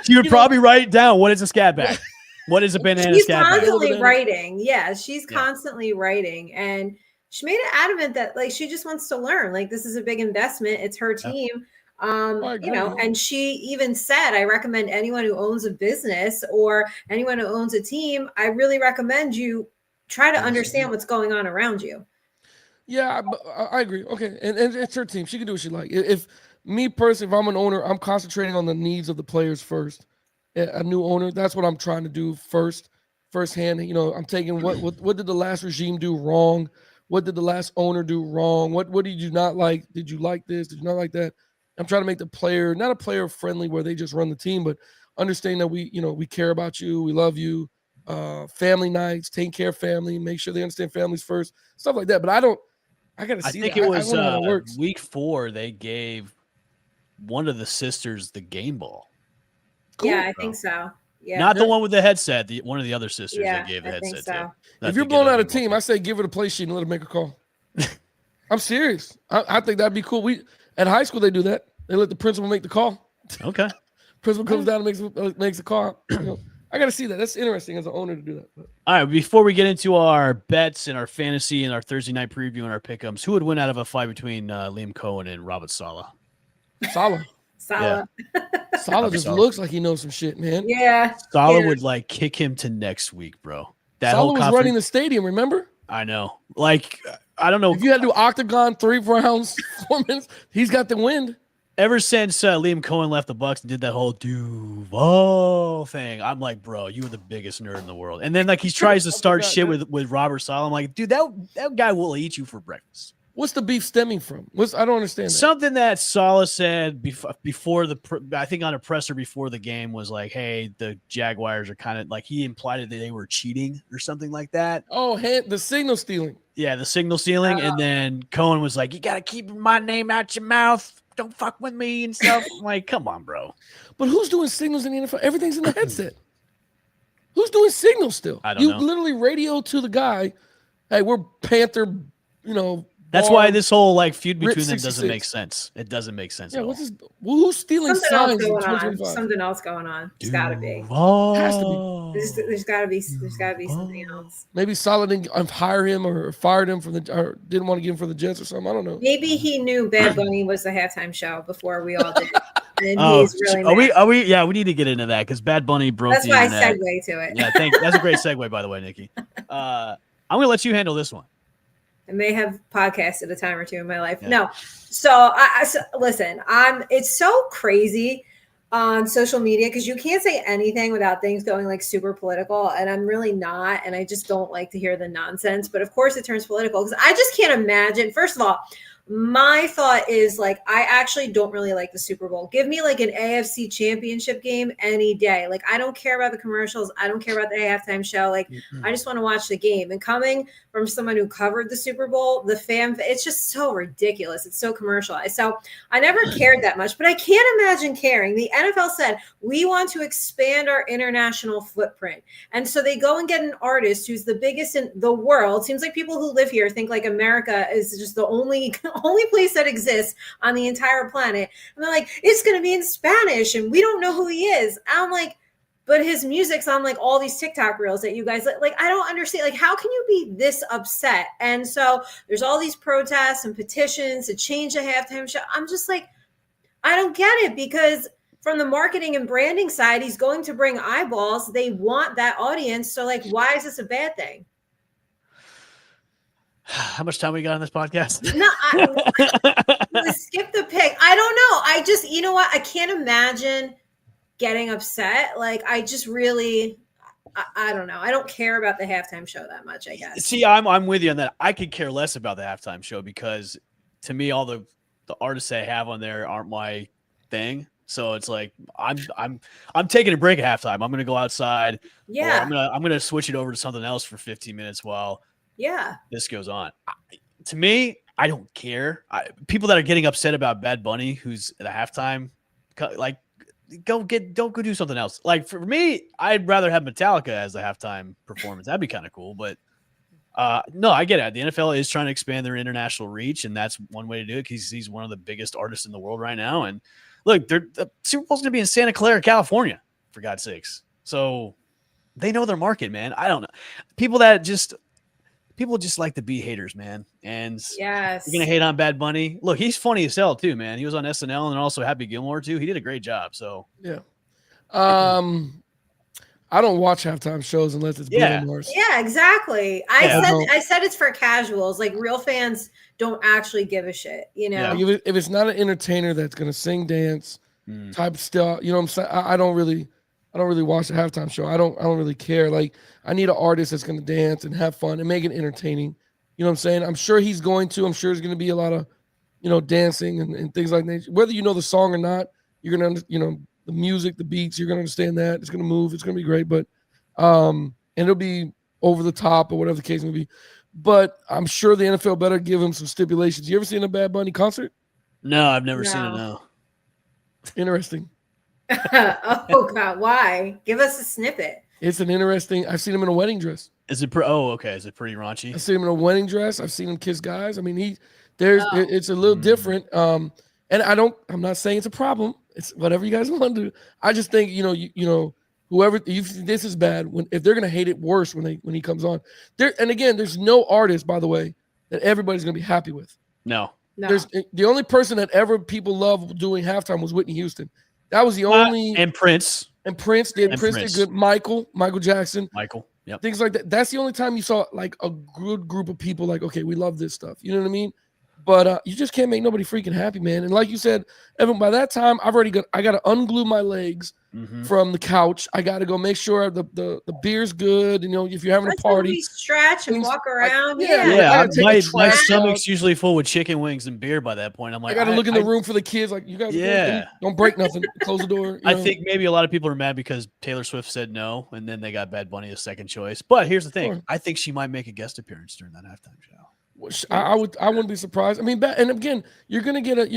She would probably write it down. What is a scat back? What is a banana scat back? She's constantly writing. Yeah, she's constantly writing. And she made it adamant that like she just wants to learn. Like this is a big investment. It's her team. And she even said, I recommend anyone who owns a business or anyone who owns a team, I really recommend you try to understand what's going on around you. Yeah, I agree. Okay. And it's her team. She can do what she like. If me personally, if I'm an owner, I'm concentrating on the needs of the players first. A new owner, that's what I'm trying to do firsthand. I'm taking what did the last regime do wrong? What did the last owner do wrong? What did you not like? Did you like this? Did you not like that? I'm trying to make the player, not a player friendly where they just run the team, but understand that we care about you. We love you. Family nights, taking care of family, make sure they understand families first, stuff like that. But I got to see. I think it was week 4. They gave one of the sisters the game ball. Cool, I think so. Yeah, not the one with the headset. One of the other sisters they gave the headset to. If you're blowing out a team, I say give her the play sheet and let her make a call. I'm serious. I think that'd be cool. At high school they do that. They let the principal make the call. Okay. Principal comes down and makes a call. I got to see that. That's interesting as an owner to do that. All right. Before we get into our bets and our fantasy and our Thursday night preview and our pick'ems, who would win out of a fight between Liam Cohen and Robert Saleh? Saleh. Yeah. Saleh just looks like he knows some shit, man. Yeah. Saleh would like kick him to next week, bro. Saleh was running the stadium, remember? I know. Like, I don't know. If you had to do octagon 3 rounds, 4 minutes, he's got the wind. Ever since Liam Cohen left the Bucks and did that whole Duval thing, I'm like, bro, you were the biggest nerd in the world. And then like he tries to start shit with Robert Saleh. I'm like, dude, that guy will eat you for breakfast. What's the beef stemming from? I don't understand that. Something that Saleh said before I think on a presser before the game was like, hey, the Jaguars are kind of like he implied that they were cheating or something like that. Oh, the signal stealing. Yeah, the signal stealing. And then Cohen was like, you got to keep my name out your mouth. Don't fuck with me and stuff. I'm like, come on, bro. But who's doing signals in the NFL? Everything's in the headset. Who's doing signals still? I don't know. You literally radio to the guy, hey, we're Panther, That's why this whole like feud between them doesn't make sense. It doesn't make sense at all. Who's stealing signs? Something else going on. It's got to be. Has to be. There's got to be something else. Maybe Saleh didn't hire him or fired him or didn't want to give him for the Jets or something. I don't know. Maybe he knew Bad Bunny was the halftime show before we all did. And he's really are we? Yeah, we need to get into that because Bad Bunny broke. That's why I segue to it. Yeah, that's a great segue, by the way, Nikki. I'm gonna let you handle this one. I may have podcasted a time or two in my life. Yeah. No. So listen, it's so crazy on social media because you can't say anything without things going like super political. And I'm really not. And I just don't like to hear the nonsense. But of course it turns political because I just can't imagine. First of all, my thought is like, I actually don't really like the Super Bowl. Give me like an AFC championship game any day. Like, I don't care about the commercials. I don't care about the halftime show. Like, I just want to watch the game. And coming from someone who covered the Super Bowl, it's just so ridiculous. It's so commercialized. So I never cared that much, but I can't imagine caring. The NFL said, we want to expand our international footprint. And so they go and get an artist who's the biggest in the world. Seems like people who live here think like America is just the only place that exists on the entire planet. And they're like, it's going to be in Spanish and we don't know who he is. And I'm like, but his music's on like all these TikTok reels that you guys like. I don't understand. Like, how can you be this upset? And so there's all these protests and petitions to change the halftime show. I'm just like, I don't get it, because from the marketing and branding side, he's going to bring eyeballs. They want that audience. So like, why is this a bad thing? How much time we got on this podcast? No, skip the pick. I don't know. I just, you know what? I can't imagine getting upset. Like, I just really, I don't know. I don't care about the halftime show that much, I guess. See, I'm with you on that. I could care less about the halftime show, because to me, all the artists I have on there aren't my thing. So it's like I'm taking a break at halftime. I'm gonna go outside. Yeah. I'm gonna switch it over to something else for 15 minutes while this goes on. To me, I don't care. People that are getting upset about Bad Bunny, who's at a halftime, like go do something else. Like for me, I'd rather have Metallica as the halftime performance. That'd be kind of cool. But no, I get it. The NFL is trying to expand their international reach, and that's one way to do it, because he's one of the biggest artists in the world right now. And look, the Super Bowl's gonna be in Santa Clara, California, for God's sakes. So they know their market, man. I don't know. People just like to be haters, man. And yes, you're gonna hate on Bad Bunny. Look, he's funny as hell too, man. He was on SNL and also Happy Gilmore too. He did a great job. So yeah. I don't watch halftime shows unless it's Bruno Mars. Yeah, exactly. I said it's for casuals. Like, real fans don't actually give a shit, you know. Yeah. If it's not an entertainer that's gonna sing, dance, type stuff, you know what I'm saying? I don't really watch the halftime show. I don't really care. Like, I need an artist that's gonna dance and have fun and make it entertaining. You know what I'm saying? I'm sure he's going to. I'm sure there's gonna be a lot of, dancing and things like that. Whether you know the song or not, you're gonna, the music, the beats, you're gonna understand that. It's gonna move. It's gonna be great. But and it'll be over the top or whatever the case may be. But I'm sure the NFL better give him some stipulations. You ever seen a Bad Bunny concert? No, I've never seen it. No. Interesting. Oh God, why? Give us a snippet. It's an interesting. I've seen him in a wedding dress. Is it? Okay. Is it pretty raunchy? I've seen him in a wedding dress. I've seen him kiss guys. I mean, it's a little different. And I'm not saying it's a problem. It's whatever you guys want to do. I just think, whoever, this is bad. If they're gonna hate it worse when he comes on. And again, there's no artist, by the way, that everybody's gonna be happy with. No. There's the only person that ever people love doing halftime was Whitney Houston. That was the only, and Prince. And Prince did. Prince did good. Michael Jackson. Yep. Things like that. That's the only time you saw like a good group of people like, okay, we love this stuff. You know what I mean? But you just can't make nobody freaking happy, man. And like you said, Evan, by that time, I got to unglue my legs from the couch. I got to go make sure the beer's good. If you're having a party, stretch and walk around. My stomach's usually full with chicken wings and beer by that point. I'm like, I got to look in the room for the kids. Like, you guys, don't break nothing. Close the door. I think maybe a lot of people are mad because Taylor Swift said no, and then they got Bad Bunny as second choice. But here's the thing: I think she might make a guest appearance during that halftime show. I wouldn't be surprised. I mean, and again, you're gonna get a what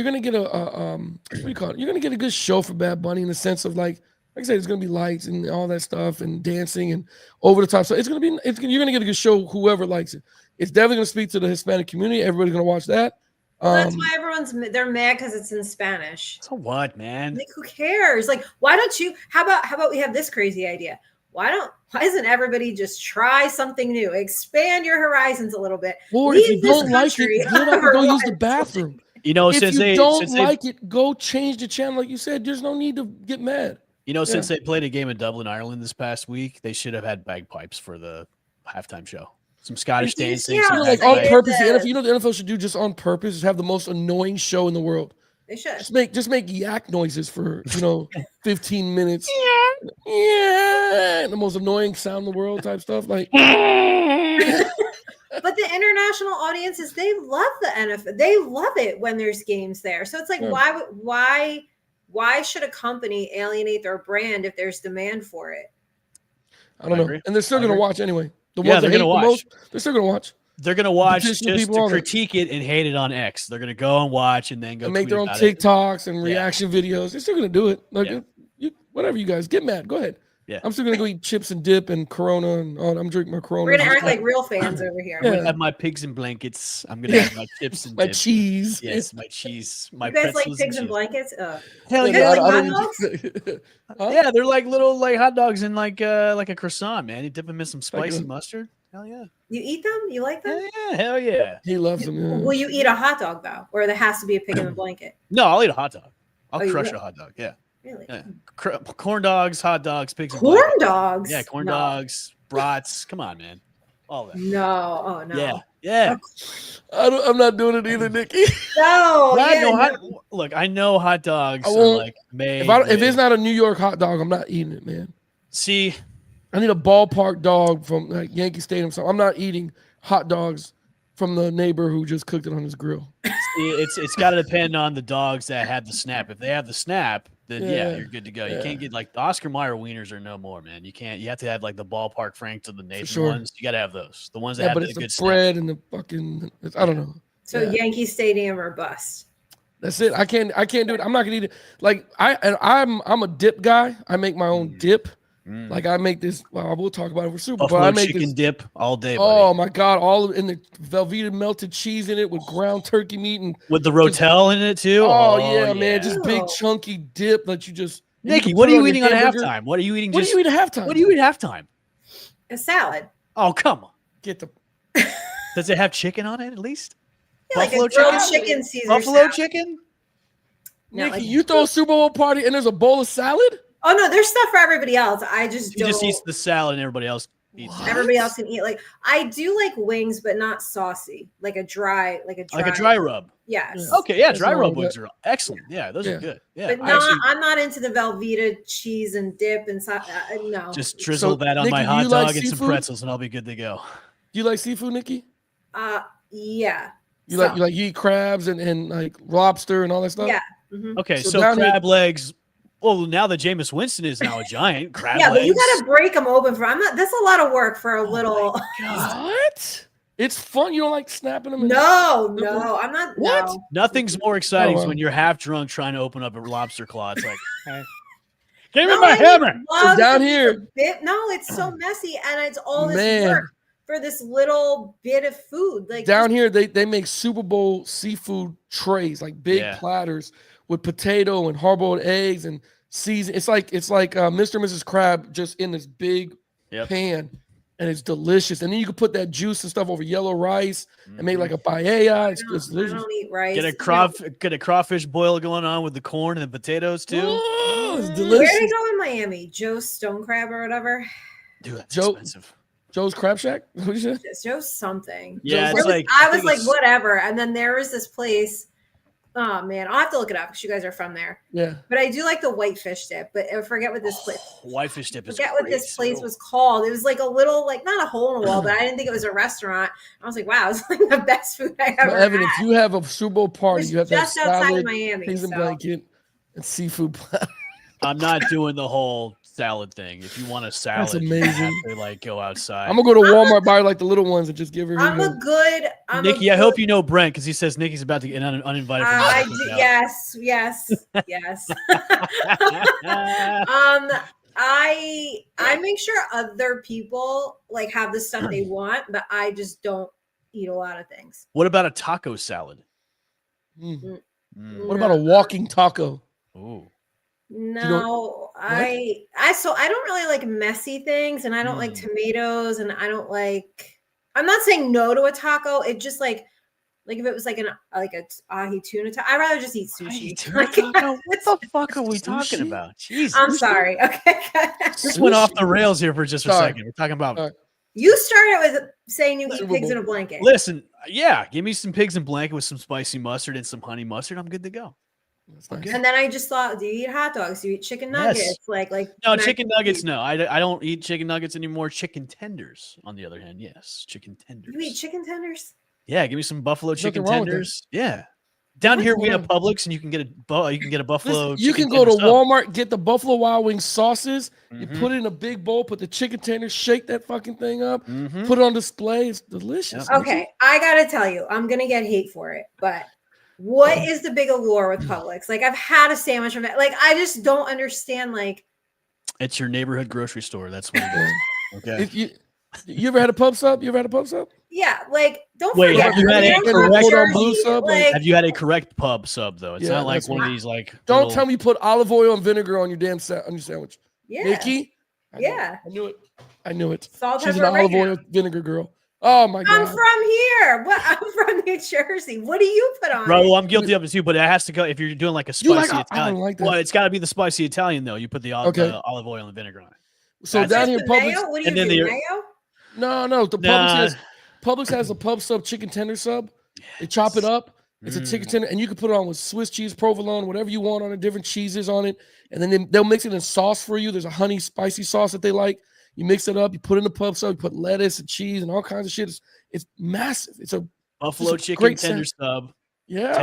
do you call it? You're gonna get a good show for Bad Bunny in the sense of like I said, it's gonna be lights and all that stuff and dancing and over the top. So you're gonna get a good show. Whoever likes it, it's definitely gonna speak to the Hispanic community. Everybody's gonna watch that. Well, that's why they're mad because it's in Spanish. So what, man? Like, who cares? Like, why don't you? How about we have this crazy idea? Why isn't everybody just try something new? Expand your horizons a little bit. Or if you don't like it, go use the bathroom. If you don't like it, go change the channel. Like you said, there's no need to get mad. Since they played a game in Dublin, Ireland this past week, they should have had bagpipes for the halftime show. Some Scottish dancing. Like on purpose. The NFL should do just on purpose is have the most annoying show in the world. They should just make yak noises for 15 minutes. Yeah, the most annoying sound in the world type stuff. Like, and But the international audiences, they love the NFL. They love it when there's games there. So it's like, why should a company alienate their brand if there's demand for it? I don't know. Agree. And they're still going to watch anyway. The Yeah, ones they're that hate gonna the watch. most, they're still going to watch. They're going to watch Petition just people to on it. critique it and hate it on X. They're going to go and watch and then go And make tweet their own about it. TikToks and reaction videos. They're still going to do it. Like, whatever you guys, get mad. Go ahead. Yeah. I'm still going to go eat chips and dip and Corona. And I'm drinking my Corona. We're going to act like real fans over here. I'm going to have my pigs and blankets. I'm going to have my chips and my dip. cheese. Yes, my cheese. My You guys like pretzels pigs and cheese. blankets? Hell You yeah. guys like hot dogs? Yeah, they're like little hot dogs in like a croissant, man. You dip them in some spicy mustard. Hell yeah. You eat them? You like them? Yeah, hell yeah. He loves them. Yeah. Will you eat a hot dog though, or there has to be a pig in the blanket? No, I'll eat a hot dog. I'll you crush will? a hot dog. Yeah. Really? Yeah. Corn dogs, hot dogs, pigs and Corn blankets. dogs? Yeah, corn No. dogs, brats. Come on, man. All that. No. Oh no. Yeah. Yeah. I'm not doing it either, Nikki. No. But I yeah, know no. look, I know hot dogs I are won't- like made. If it's not a New York hot dog, I'm not eating it, man. See, I need a ballpark dog from like Yankee Stadium. So I'm not eating hot dogs from the neighbor who just cooked it on his grill. it's got to depend on the dogs that have the snap. If they have the snap, then Yeah. you're good to go. You can't get like the Oscar Mayer wieners are no more, man. You can't. You have to have like the ballpark Franks or the Nathan sure. ones. You got to have those. The ones that Yeah, have but the it's good the snap. bread and the fucking. I don't know. So Yeah. Yankee Stadium or bust. That's it. I can't do it. I'm not gonna eat it. Like I'm a dip guy. I make my own dip. Like I make this. Well, we'll talk about it for Super Bowl. Buffalo I make chicken this. dip all day, buddy. Oh my god! All in the Velveeta melted cheese in it with ground turkey meat and With the rotel in it too. oh yeah, man, just big Ew. chunky dip that you just. Nikki, you what are put you your eating on hamburger. halftime? What are you eating? What do you eat at halftime? What do you eat at halftime? A salad. Oh, come on. Get the Does it have chicken on it at least? Yeah, like Buffalo a grilled chicken? chicken Caesar Buffalo salad. chicken? No, Nikki. like- You throw a Super Bowl party and there's a bowl of salad. Oh no, there's stuff for everybody else. I just He don't. just eats the salad and everybody else eats it. Everybody else can eat. Like I do like wings, but not saucy. Like a dry. Like a dry rub. Yes. Okay, yeah, That's dry all rub good. wings are excellent. Yeah, those Yeah. are good. Yeah, But I'm not into the Velveeta cheese and dip and no. just drizzle So, that on Nikki, my do hot you dog like and some seafood? pretzels, and I'll be good to go. Do you like seafood, Nikki? Yeah. You Some. like you eat crabs and like lobster and all that stuff. Yeah. Mhm. Okay, So so down here- crab legs. Well, now that Jameis Winston is now a giant, crab Yeah, legs. but you gotta break them open for. I'm not. That's a lot of work for a little. What? It's fun. You don't like snapping them? No, I'm not. What? No. Nothing's more exciting Oh, wow. when you're half drunk trying to open up a lobster claw. It's like, give me No, my I hammer. love down the here- bit. No, it's so messy, and it's all this Man. work for this little bit of food. Like Down here, they make Super Bowl seafood trays, like big Yeah. platters with potato and hard-boiled eggs and season. It's like Mr. and Mrs. Crab just in this big Yep. pan, and it's delicious. And then you can put that juice and stuff over yellow rice and make like a paella. It's I delicious. don't eat rice. Get a crawfish boil going on with the corn and the potatoes too. Oh, it's Where delicious. did he go in Miami? Joe's Stone Crab or whatever. Dude, that's Joe- expensive. Joe's Crab Shack. What you said? Joe's something. Yeah, Joe's it's It was- like I think was like, it's- whatever. And then there was this place. Oh man, I'll have to look it up because you guys are from there. Yeah. But I do like the whitefish dip. But I forget what this place. Whitefish dip is Forget what great, this place too. was called. It was like a little, like not a hole in the wall, but I didn't think it was a restaurant. I was like, wow, it's like the best food I But ever Evan, had. if you have a Super Bowl It party, was you have to have just outside salad, of Miami. pigs and So. blanket, and seafood platter. I'm not doing the whole salad thing. If you want a salad, That's you have amazing. to like go outside. I'm gonna go to Walmart, buy like the little ones, and just give her. I'm here a you go. good. Nikki, I hope you know Brent because he says Nikki's about to get uninvited from I the do, cookout. yes, yes. I make sure other people like have the stuff they want, but I just don't eat a lot of things. What about a taco salad? Mm. Mm. What about a walking taco? Ooh. No, I don't really like messy things, and I don't like tomatoes, and I don't like. I'm not saying no to a taco. It just like if it was like a ahi tuna taco, I'd rather just eat sushi. What the fuck are we talking Sushi? about? Jesus. I'm sorry. Okay. This went off the rails here for just a Sorry. second. We're talking about Sorry. You started with saying you eat Super pigs Bowl. in a blanket. listen, yeah, give me some pigs and blanket with some spicy mustard and some honey mustard. I'm good to go. That's nice. And then I just thought, do you eat hot dogs? Do you eat chicken nuggets? Yes. Like No, mac chicken and nuggets. cheese? No, I don't eat chicken nuggets anymore. Chicken tenders, on the other hand, yes, chicken tenders. You eat chicken tenders? Yeah, give me some buffalo There's chicken nothing wrong with that. tenders. Yeah, down here we have wrong? Publix, and you can get a buffalo. Listen, you chicken can go to tender sub. Walmart, get the Buffalo Wild Wings sauces. You Mhm. put it in a big bowl, put the chicken tenders, shake that fucking thing up, Mhm. put it on display. It's delicious. Yep. Okay, I gotta tell you, I'm gonna get hate for it, but what is the big allure with Publix? Like, I've had a sandwich from it. Like, I just don't understand. Like, It's your neighborhood grocery store. That's what it is. Okay. If you ever had a pub sub? You ever had a pub sub? yeah, like don't Wait, forget. have you had I'm a from correct- Put on blue Jersey, sub, like- like, Have you had a correct pub sub though? It's Yeah, not like that's one of right. these like. Don't little- tell me you put olive oil and vinegar on your damn on your sandwich. yeah, Nikki? yeah. I knew it. I knew it. Salt, She's an pepper, olive oregano. oil vinegar girl. Oh my I'm god. from here. What? I'm from New Jersey. What do you put on? Bro, it? I'm guilty of it too, but it has to go if you're doing like a You like- spicy I Italian. don't like that. Well, it's got to be the spicy Italian though. You put the olive oil and vinegar on it. So That's down it. here, Just Publix. mayo? What do and you then do? the- Mayo? No. The Nah. Publix has a pub sub chicken tender sub. They chop it up. It's a chicken tender, and you can put it on with Swiss cheese, provolone, whatever you want on it, different cheeses on it, and then they'll mix it in sauce for you. There's a honey spicy sauce that they like. You mix it up, you put it in the pub sub, you put lettuce and cheese and all kinds of shit. It's massive. It's a Buffalo Just a chicken great tender scent. sub, yeah,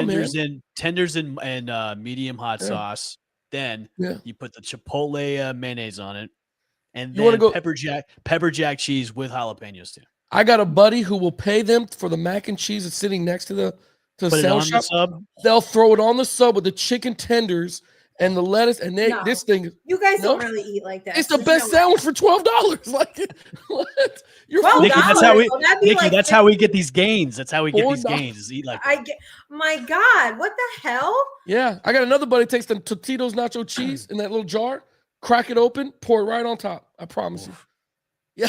tenders and medium hot Yeah. sauce. Then Yeah. you put the chipotle mayonnaise on it, and You wanna then go- pepper jack cheese with jalapenos too. I got a buddy who will pay them for the mac and cheese that's sitting next to the Put it sandwich on the shop. sub. They'll throw it on the sub with the chicken tenders and the lettuce, and No. this thing. You guys don't No. really eat like that. It's the There's best no way. sandwich for $12. Like what? You're $12? Nikki, that's how we. Oh, that'd be Nikki, like that's how we get these gains. That's how we get these $4. gains. Is eat like I get. My God, what the hell? Yeah, I got another buddy takes the Totitos nacho cheese in that little jar, crack it open, pour it right on top. I promise you. Yeah.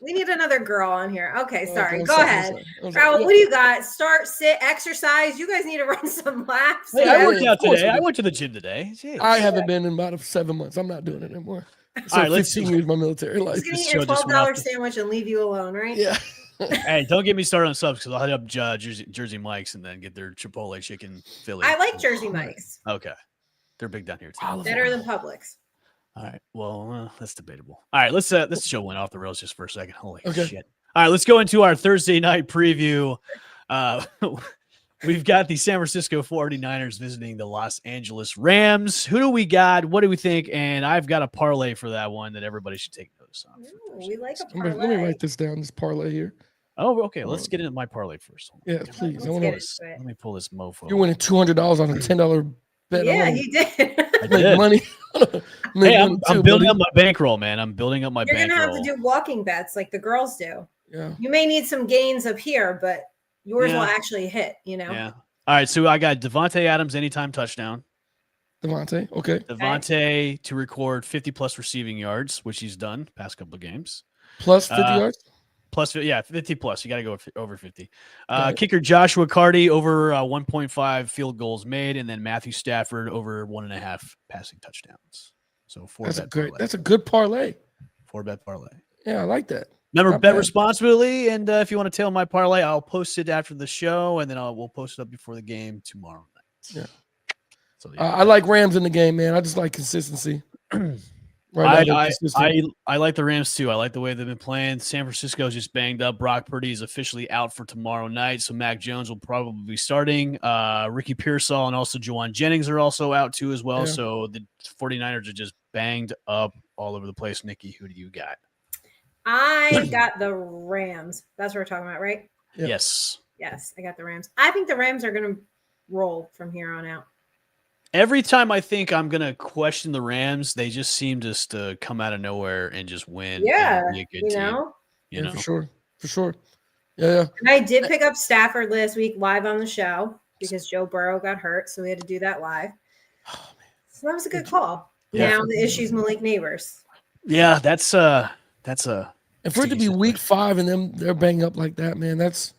We need another girl on here. Okay, sorry. Okay, Go ahead. I'm sorry. Raul, Yeah. what do you got? Start, sit, exercise. You guys need to run some laps. Hey, Yeah, I worked yeah, out of course today. we I do. went to the gym today. Jeez. I haven't been in about 7 months. I'm not doing it anymore. So All right, let's 15 years of my military life. He's gonna This eat your show just went $12 off the- sandwich and leave you alone, right? Yeah. Hey, don't get me started on subs because I'll hit up Jersey Mike's and then get their Chipotle chicken Philly. I like Jersey Mike's. Okay, they're big down here too. Olive Better oil. than Publix. All right, well, that's debatable. All right, let's this show went off the rails just for a second. Holy Okay. shit! All right, let's go into our Thursday night preview. We've got the San Francisco 49ers visiting the Los Angeles Rams. Who do we got? What do we think? And I've got a parlay for that one that everybody should take notice on. Ooh, we like a Let me parlay. write this down, this parlay here. Oh, okay. Let's get into my parlay first. Hold on. Yeah, please. Let's I want get to. into it. Let me pull this mofo. You're winning $200 on a $10 bet. Yeah, I he did. I make did. money. Make Hey, money I'm too, building buddy. up my bankroll, man. I'm building up my You're gonna have bankroll. to do walking bets like the girls do. Yeah. You may need some gains up here, but yours Yeah. will actually hit. You know. Yeah. All right. So I got Devontae Adams anytime touchdown. Devontae. Okay. Devontae to record 50 plus receiving yards, which he's done past couple of games. Plus 50 yards. Plus, yeah, 50 plus. You got to go over 50. Got it. Kicker Joshua Carty over 1.5 field goals made, and then Matthew Stafford over 1.5 passing touchdowns. So That's a bet great. parlay. That's a good parlay. 4-bet parlay. Yeah, I like that. Remember, Not bet bad. responsibly, and if you want to tail my parlay, I'll post it after the show, and then we'll post it up before the game tomorrow night. Yeah. So I like Rams in the game, man. I just like consistency. Right now, they're consistent. I like the Rams too. I like the way they've been playing. San Francisco's just banged up. Brock Purdy is officially out for tomorrow night, so Mac Jones will probably be starting. Ricky Pearsall and also Juwan Jennings are also out too as well. Yeah. So the 49ers are just banged up all over the place. Nikki, who do you got? I got the Rams. That's what we're talking about, right? Yeah. Yes. Yes, I got the Rams. I think the Rams are going to roll from here on out. Every time I think I'm gonna question the Rams, they just seem just to come out of nowhere and just win. and Yeah, be a good you team, know. you Yeah, know. for sure. Yeah. And I did pick up Stafford last week live on the show because Joe Burrow got hurt, so we had to do that live. Oh, man. So that was a good call. Yeah. Now the issue's Malik Neighbors. Yeah, that's a And for it to be week 5 and they're banging up like that, man, that's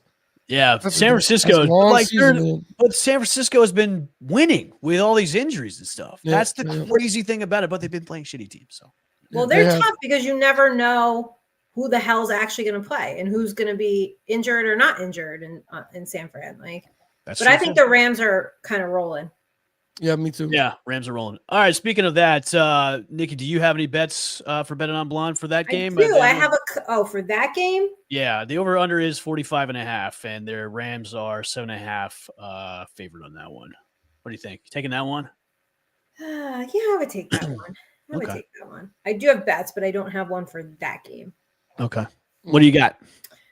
San that's Francisco. a long Like season, man. but San Francisco has been winning with all these injuries and stuff. Yeah, That's the yeah. crazy thing about it. But they've been playing shitty teams. So Well, Yeah, they they're have- tough because you never know who the hell's actually going to play and who's going to be injured or not injured in San Fran. Like, that's but I think the Rams are kind of rolling. Yeah, me too. Yeah, Rams are rolling. All right, speaking of that, Nikki, do you have any bets for betting on Blonde for that game? I do. I have for that game? Yeah, the over-under is 45.5, and their Rams are 7.5 favored on that one. What do you think? You taking that one? Yeah, I would take that one. I would take that one. I do have bets, but I don't have one for that game. Okay. What do you got?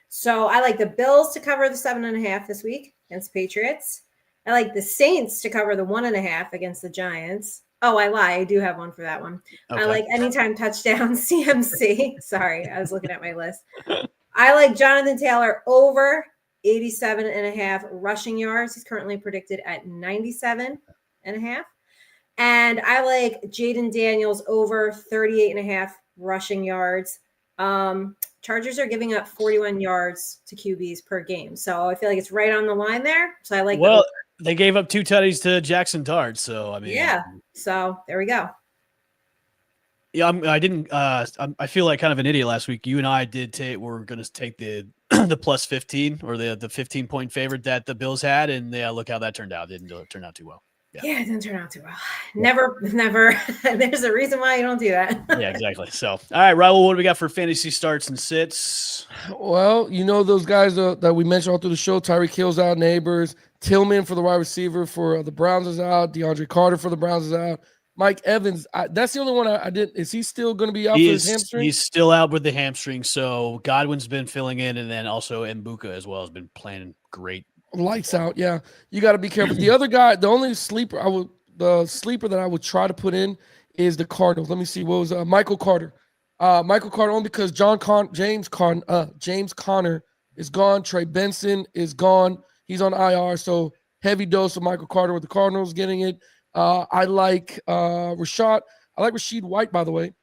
So I like the Bills to cover the 7.5 this week against the Patriots. I like the Saints to cover the 1.5 against the Giants. Oh, I lie. I do have one for that one. Okay. I like anytime touchdown CMC. Sorry, I was looking at my list. I like Jonathan Taylor over 87.5 rushing yards. He's currently predicted at 97.5. And I like Jaden Daniels over 38.5 rushing yards. Chargers are giving up 41 yards to QBs per game. So I feel like it's right on the line there. So I like they gave up 2 tutties to Jackson Dart. So, I mean. Yeah. So there we go. Yeah, I feel like kind of an idiot last week. You and I we're going to take the the plus 15 or the 15-point favorite that the Bills had. And look how that turned out. It didn't turn out too well. Yeah, it didn't turn out too well. Never. There's a reason why you don't do that. Yeah, exactly. So, all right, Raul, what do we got for fantasy starts and sits? Well, those guys that we mentioned all through the show. Tyreek Hill's out, Neighbors. Tillman for the wide receiver for the Browns is out. DeAndre Carter for the Browns is out. Mike Evans, that's the only one I didn't. Is he still going to be out for his hamstring? He's still out with the hamstring. So Godwin's been filling in, and then also Mbuka as well has been playing great. Lights out, yeah. You got to be careful. The other guy, the only sleeper that I would try to put in is the Cardinals. Let me see. What was Michael Carter? Michael Carter only because James Conner is gone. Trey Benson is gone. He's on IR. So heavy dose of Michael Carter with the Cardinals getting it. I like Rashad. I like Rashid White, by the way.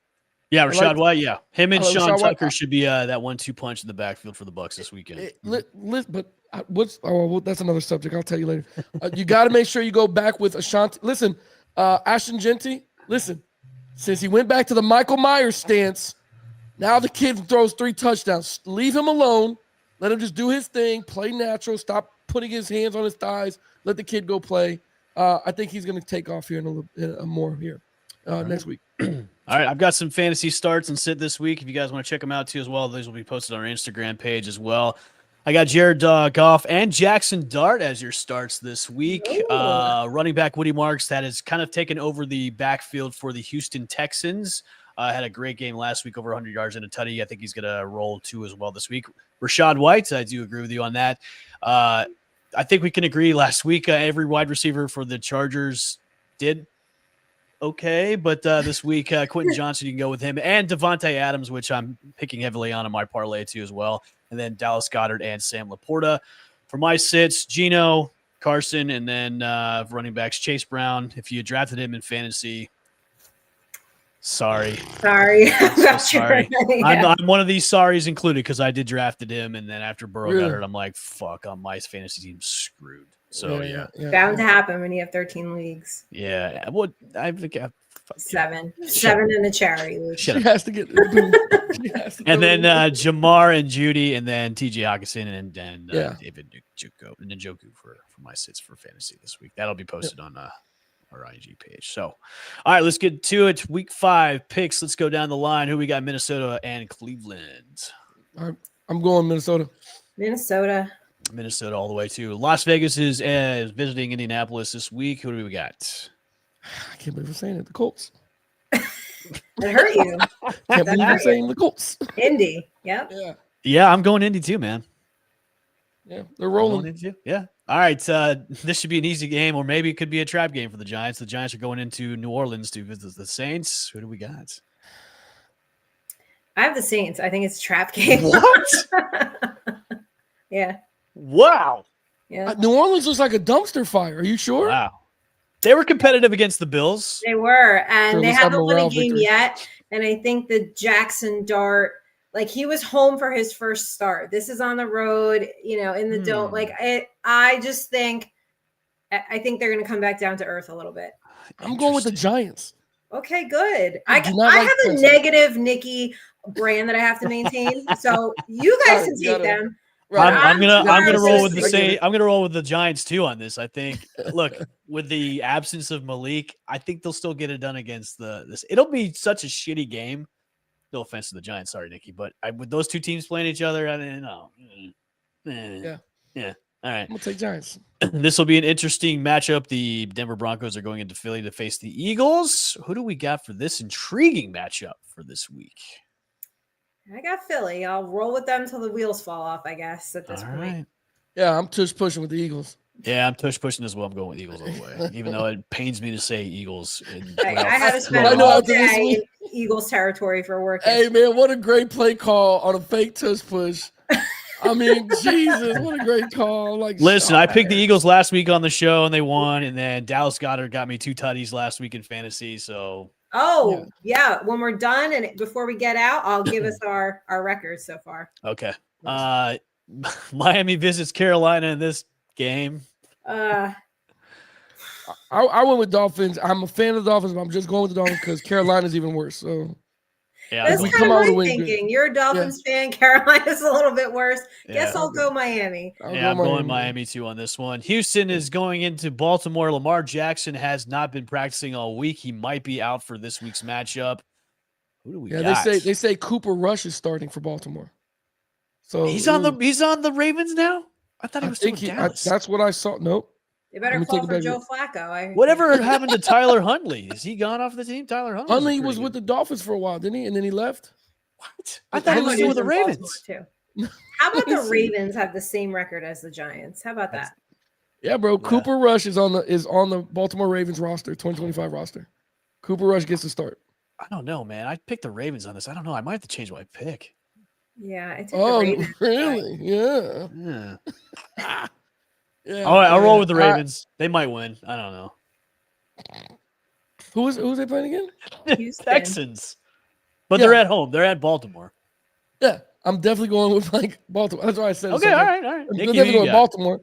Yeah, Rashad White. Yeah, him and Sean Tucker should be that 1-2 punch in the backfield for the Bucs this weekend. But that's another subject. I'll tell you later. You got to make sure you go back with Ashanti. Listen, Ashton Genty. Listen, since he went back to the Michael Myers stance, now the kid throws 3 touchdowns. Leave him alone. Let him just do his thing. Play natural. Stop putting his hands on his thighs. Let the kid go play. I think he's going to take off here in a little more here next week. All right, I've got some fantasy starts and sit this week. If you guys want to check them out too as well, those will be posted on our Instagram page as well. I got Jared Goff and Jackson Dart as your starts this week. Running back Woody Marks, that has kind of taken over the backfield for the Houston Texans. Had a great game last week, over 100 yards and a tutty. I think he's going to roll 2 as well this week. Rashad White, I do agree with you on that. I think we can agree last week every wide receiver for the Chargers did okay, but this week Quentin Johnson, you can go with him, and Devontae Adams, which I'm picking heavily on in my parlay too as well, and then Dallas Goedert and Sam Laporta. For my sits, Geno, Carson, and then running backs Chase Brown. If you drafted him in fantasy, sorry. I'm so sorry. Yeah. I'm one of these sorries included because I did drafted him, and then after Burrow got hurt, I'm like, fuck, on my fantasy team screwed. So yeah. Bound to happen when you have 13 leagues. Yeah, what I think 7 in the charity league. She has to get. And then Jamar and Judy, and then TJ Hawkinson, and then David Njoku for my sits for fantasy this week. That'll be posted on our IG page. So, all right, let's get to it. Week 5 picks. Let's go down the line. Who we got? Minnesota and Cleveland. I'm going Minnesota. Minnesota all the way to Las Vegas is visiting Indianapolis this week. Who do we got? I can't believe we're saying it. The Colts. It hurt you. Can't believe we're saying the Colts. Indy. Yep. Yeah, I'm going Indy too, man. Yeah, they're rolling. Yeah. All right. This should be an easy game, or maybe it could be a trap game for the Giants. The Giants are going into New Orleans to visit the Saints. Who do we got? I have the Saints. I think it's a trap game. What? Yeah. Wow. Yeah. New Orleans looks like a dumpster fire. Are you sure? Wow. They were competitive against the Bills. They were, and they haven't won a game yet. And I think the Jackson Dart, like he was home for his first start. This is on the road, in the dome. Like I just think they're going to come back down to earth a little bit. I'm going with the Giants. Okay, good. I have a negative Nikki brand that I have to maintain. So you guys can take them. Right. I'm gonna roll with I the get same. it. I'm gonna roll with the Giants too on this. I think. Look, with the absence of Malik, I think they'll still get it done against this. It'll be such a shitty game. No offense to the Giants, sorry, Nikki, but with those two teams playing each other, I don't know. Yeah. Yeah. All right. I'm gonna take Giants. This will be an interesting matchup. The Denver Broncos are going into Philly to face the Eagles. Who do we got for this intriguing matchup for this week? I got Philly. I'll roll with them till the wheels fall off, I guess, at this All point. right. Yeah, I'm tush pushing with the Eagles. Yeah, I'm tush pushing as well. I'm going with Eagles all the way, even though it pains me to say Eagles. I had to spend I know all after this day week. in Eagles territory for work. Hey man, what a great play call on a fake tush push. I mean, Jesus, what a great call! Like, Listen, I picked the Eagles. Eagles last week on the show and they won, and then Dallas Goedert got me 2 tutties last week in fantasy. So Oh, yeah. When we're done and before we get out, I'll give us our records so far. okay. Miami visits Carolina in this game. Uh, I went with Dolphins. I'm a fan of the Dolphins, but I'm just going with the Dolphins because Carolina's even worse. So Yeah, that's we kind come of out with a my win, good. thinking. You're a Dolphins fan. Carolina's a little bit worse. Guess Yeah. I'll go Miami. I'll Yeah, I'm go going Miami too on this one. Houston is going into Baltimore. Lamar Jackson has not been practicing all week. He might be out for this week's matchup. Who do we Yeah, got? they say Cooper Rush is starting for Baltimore. So he's on the Ravens now. I thought he was still in Dallas. That's what I saw. Nope. They better Let me call take it for back. Joe Flacco. Whatever happened to Tyler Huntley? Is he gone off the team? Tyler Huntley. Huntley was with the Dolphins for a while, didn't he? And then he left. What? I thought he was still with the Ravens. Too. How about the Ravens have the same record as the Giants? How about that? Yeah, bro. Yeah. Cooper Rush is on the Baltimore Ravens roster, 2025 roster. Cooper Rush gets to start. I don't know, man. I picked the Ravens on this. I don't know. I might have to change my pick. Yeah, I took Oh, the Ravens. really? Yeah. Yeah. Yeah. All right, I'll roll with the Ravens. They might win. I don't know. Who's they playing again? Houston. Texans. But Yeah. they're at home. They're at Baltimore. Yeah, I'm definitely going with Baltimore. That's why I said. Okay, all right. I'm Nikki, definitely who you going got? Baltimore.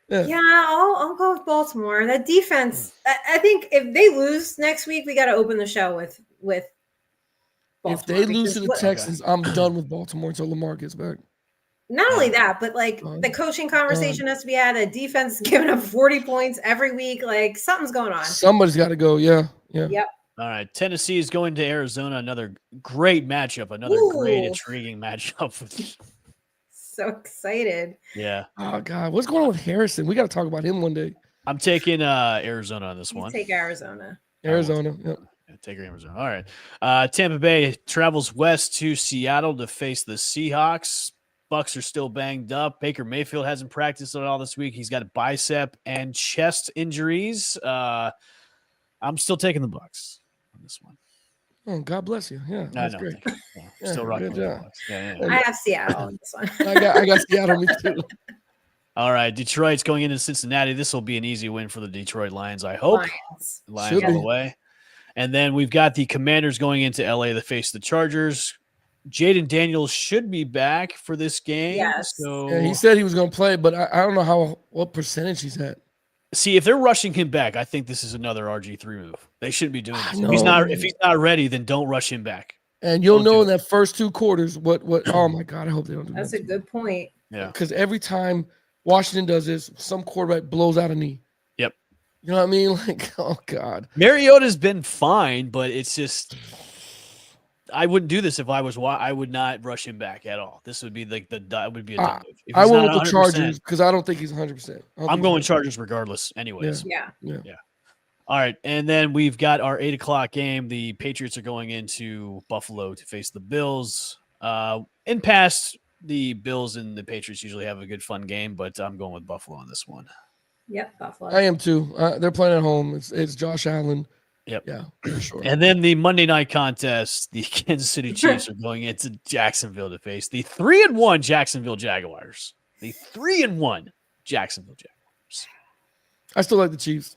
Yeah, I'll go with Baltimore. That defense. I think if they lose next week, we got to open the show with Baltimore. If they lose to the because Texans, I'm done with Baltimore until Lamar gets back. not only that, but like the coaching conversation has to be had. The defense is giving up 40 points every week. Like something's going on. Somebody's got to go. Yeah. Yep. All right. Tennessee is going to Arizona. Another great matchup. Another great, intriguing matchup. So excited. Yeah. Oh God, what's going on with Harrison? We got to talk about him one day. I'm taking Arizona on this one. Take Arizona. Arizona. Yep. Yeah, take Arizona. All right. Tampa Bay travels west to Seattle to face the Seahawks. Bucks are still banged up. Baker Mayfield hasn't practiced at all this week. He's got a bicep and chest injuries. I'm still taking the Bucks on this one. Oh, God bless you. Yeah, that's great. Yeah, still rocking with the Bucks. Yeah. I have Seattle on this one. I got Seattle, me too. All right, Detroit's going into Cincinnati. This will be an easy win for the Detroit Lions, I hope. Lions all the way. And then we've got the Commanders going into LA to face the Chargers. Jaden Daniels should be back for this game. Yes. So Yeah, he said he was going to play, but I don't know what percentage he's at. see, if they're rushing him back, I think this is another RG3 move. They shouldn't be doing this. No. If he's not ready, then don't rush him back. And you'll know in that first 2 quarters what oh my God, I hope they don't do that. That's a good point. Yeah. Because every time Washington does this, some quarterback blows out a knee. Yep. You know what I mean? Like, oh God. Mariota's been fine, but it's just I wouldn't do this if I was. I would not rush him back at all. This would be like that would be a dumb move. I went with the Chargers because I don't think he's 100%. I'm going Chargers regardless, anyways. Yeah. All right, and then we've got our 8:00 game. The Patriots are going into Buffalo to face the Bills. In past, the Bills and the Patriots usually have a good, fun game, but I'm going with Buffalo on this one. Yep, Buffalo. I am too. They're playing at home. It's Josh Allen. Yep. Yeah, for sure. And then the Monday night contest, the Kansas City Chiefs are going into Jacksonville to face the 3-1 Jacksonville Jaguars. The 3-1 Jacksonville Jaguars. I still like the Chiefs.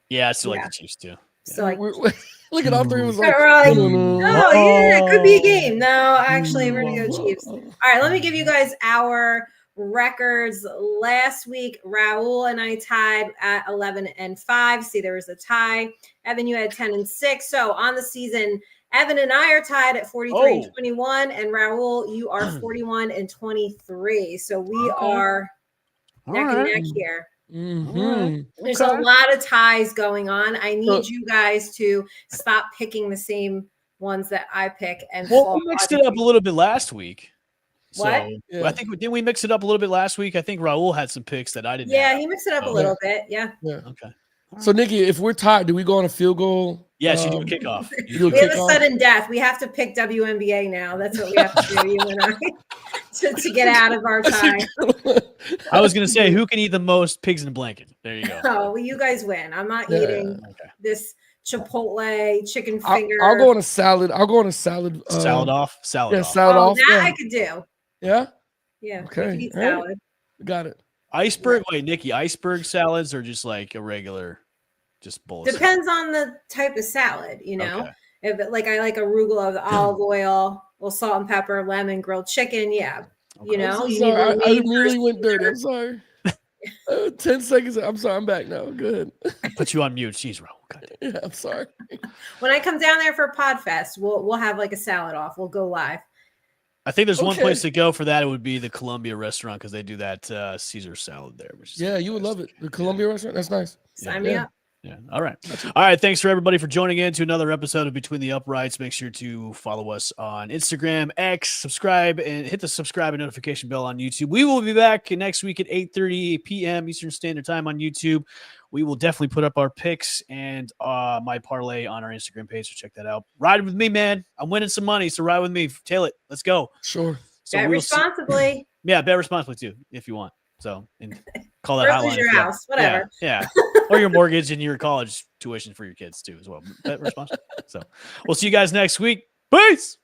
Yeah, I still like the Chiefs too. So like, look at all 3 of us. like, oh yeah, it could be a game. No, actually, we're gonna go Chiefs. All right, let me give you guys our records. Last week, Raul and I tied at 11-5. See, there was a tie. Evan, you had 10-6. So on the season, Evan and I are tied at 43 and 21, and Raul, you are 41 and 23. So we are neck and neck here. There's a lot of ties going on. I need you guys to stop picking the same ones that I pick. And we mixed it up a little bit last week. What? So I think didn't we mix it up a little bit last week? I think Raul had some picks that I didn't. Yeah, he mixed it up a little bit. Yeah. Okay. So Nikki, if we're tied, do we go on a field goal? Yes, you do a kickoff. We have a sudden death. We have to pick WNBA now. That's what we have to do, you and I, to get out of our tie. I was going to say, who can eat the most pigs in a blanket? There you go. Oh, well, you guys win. I'm not eating this Chipotle chicken finger. I'll go on a salad. Salad off. Salad off. Salad off. That I could do. Yeah. Yeah. Okay. Eat salad. Right. Got it. Iceberg. Wait, Nikki, iceberg salads or just like a regular, just bowl? Depends on the type of salad, you know. Okay. If it, I like arugula, the olive oil, little salt and pepper, lemon, grilled chicken. Yeah. Okay. You know, I immediately went dirty. I'm sorry. 10 seconds. I'm sorry. I'm back now. Good. Put you on mute. Jeez, Raul. Yeah, I'm sorry. When I come down there for Podfest, we'll have like a salad off. We'll go live. I think there's one place to go for that. It would be the Columbia restaurant because they do that Caesar salad there. Which is you would love it. The Columbia restaurant. That's nice. Sign me up. Yeah. All right. All right. Thanks for everybody for joining in to another episode of Between the Uprights. Make sure to follow us on Instagram, X, subscribe, and hit the subscribe and notification bell on YouTube. We will be back next week at 8:30 p.m. Eastern Standard Time on YouTube. We will definitely put up our picks and my parlay on our Instagram page, so check that out. Ride with me, man. I'm winning some money, so ride with me. Tail it. Let's go. Sure. So bet responsibly. Bet responsibly too, if you want. So, and call that hotline. Your house, whatever. Yeah. Or your mortgage and your college tuition for your kids too, as well. Bet responsibly. So, we'll see you guys next week. Peace.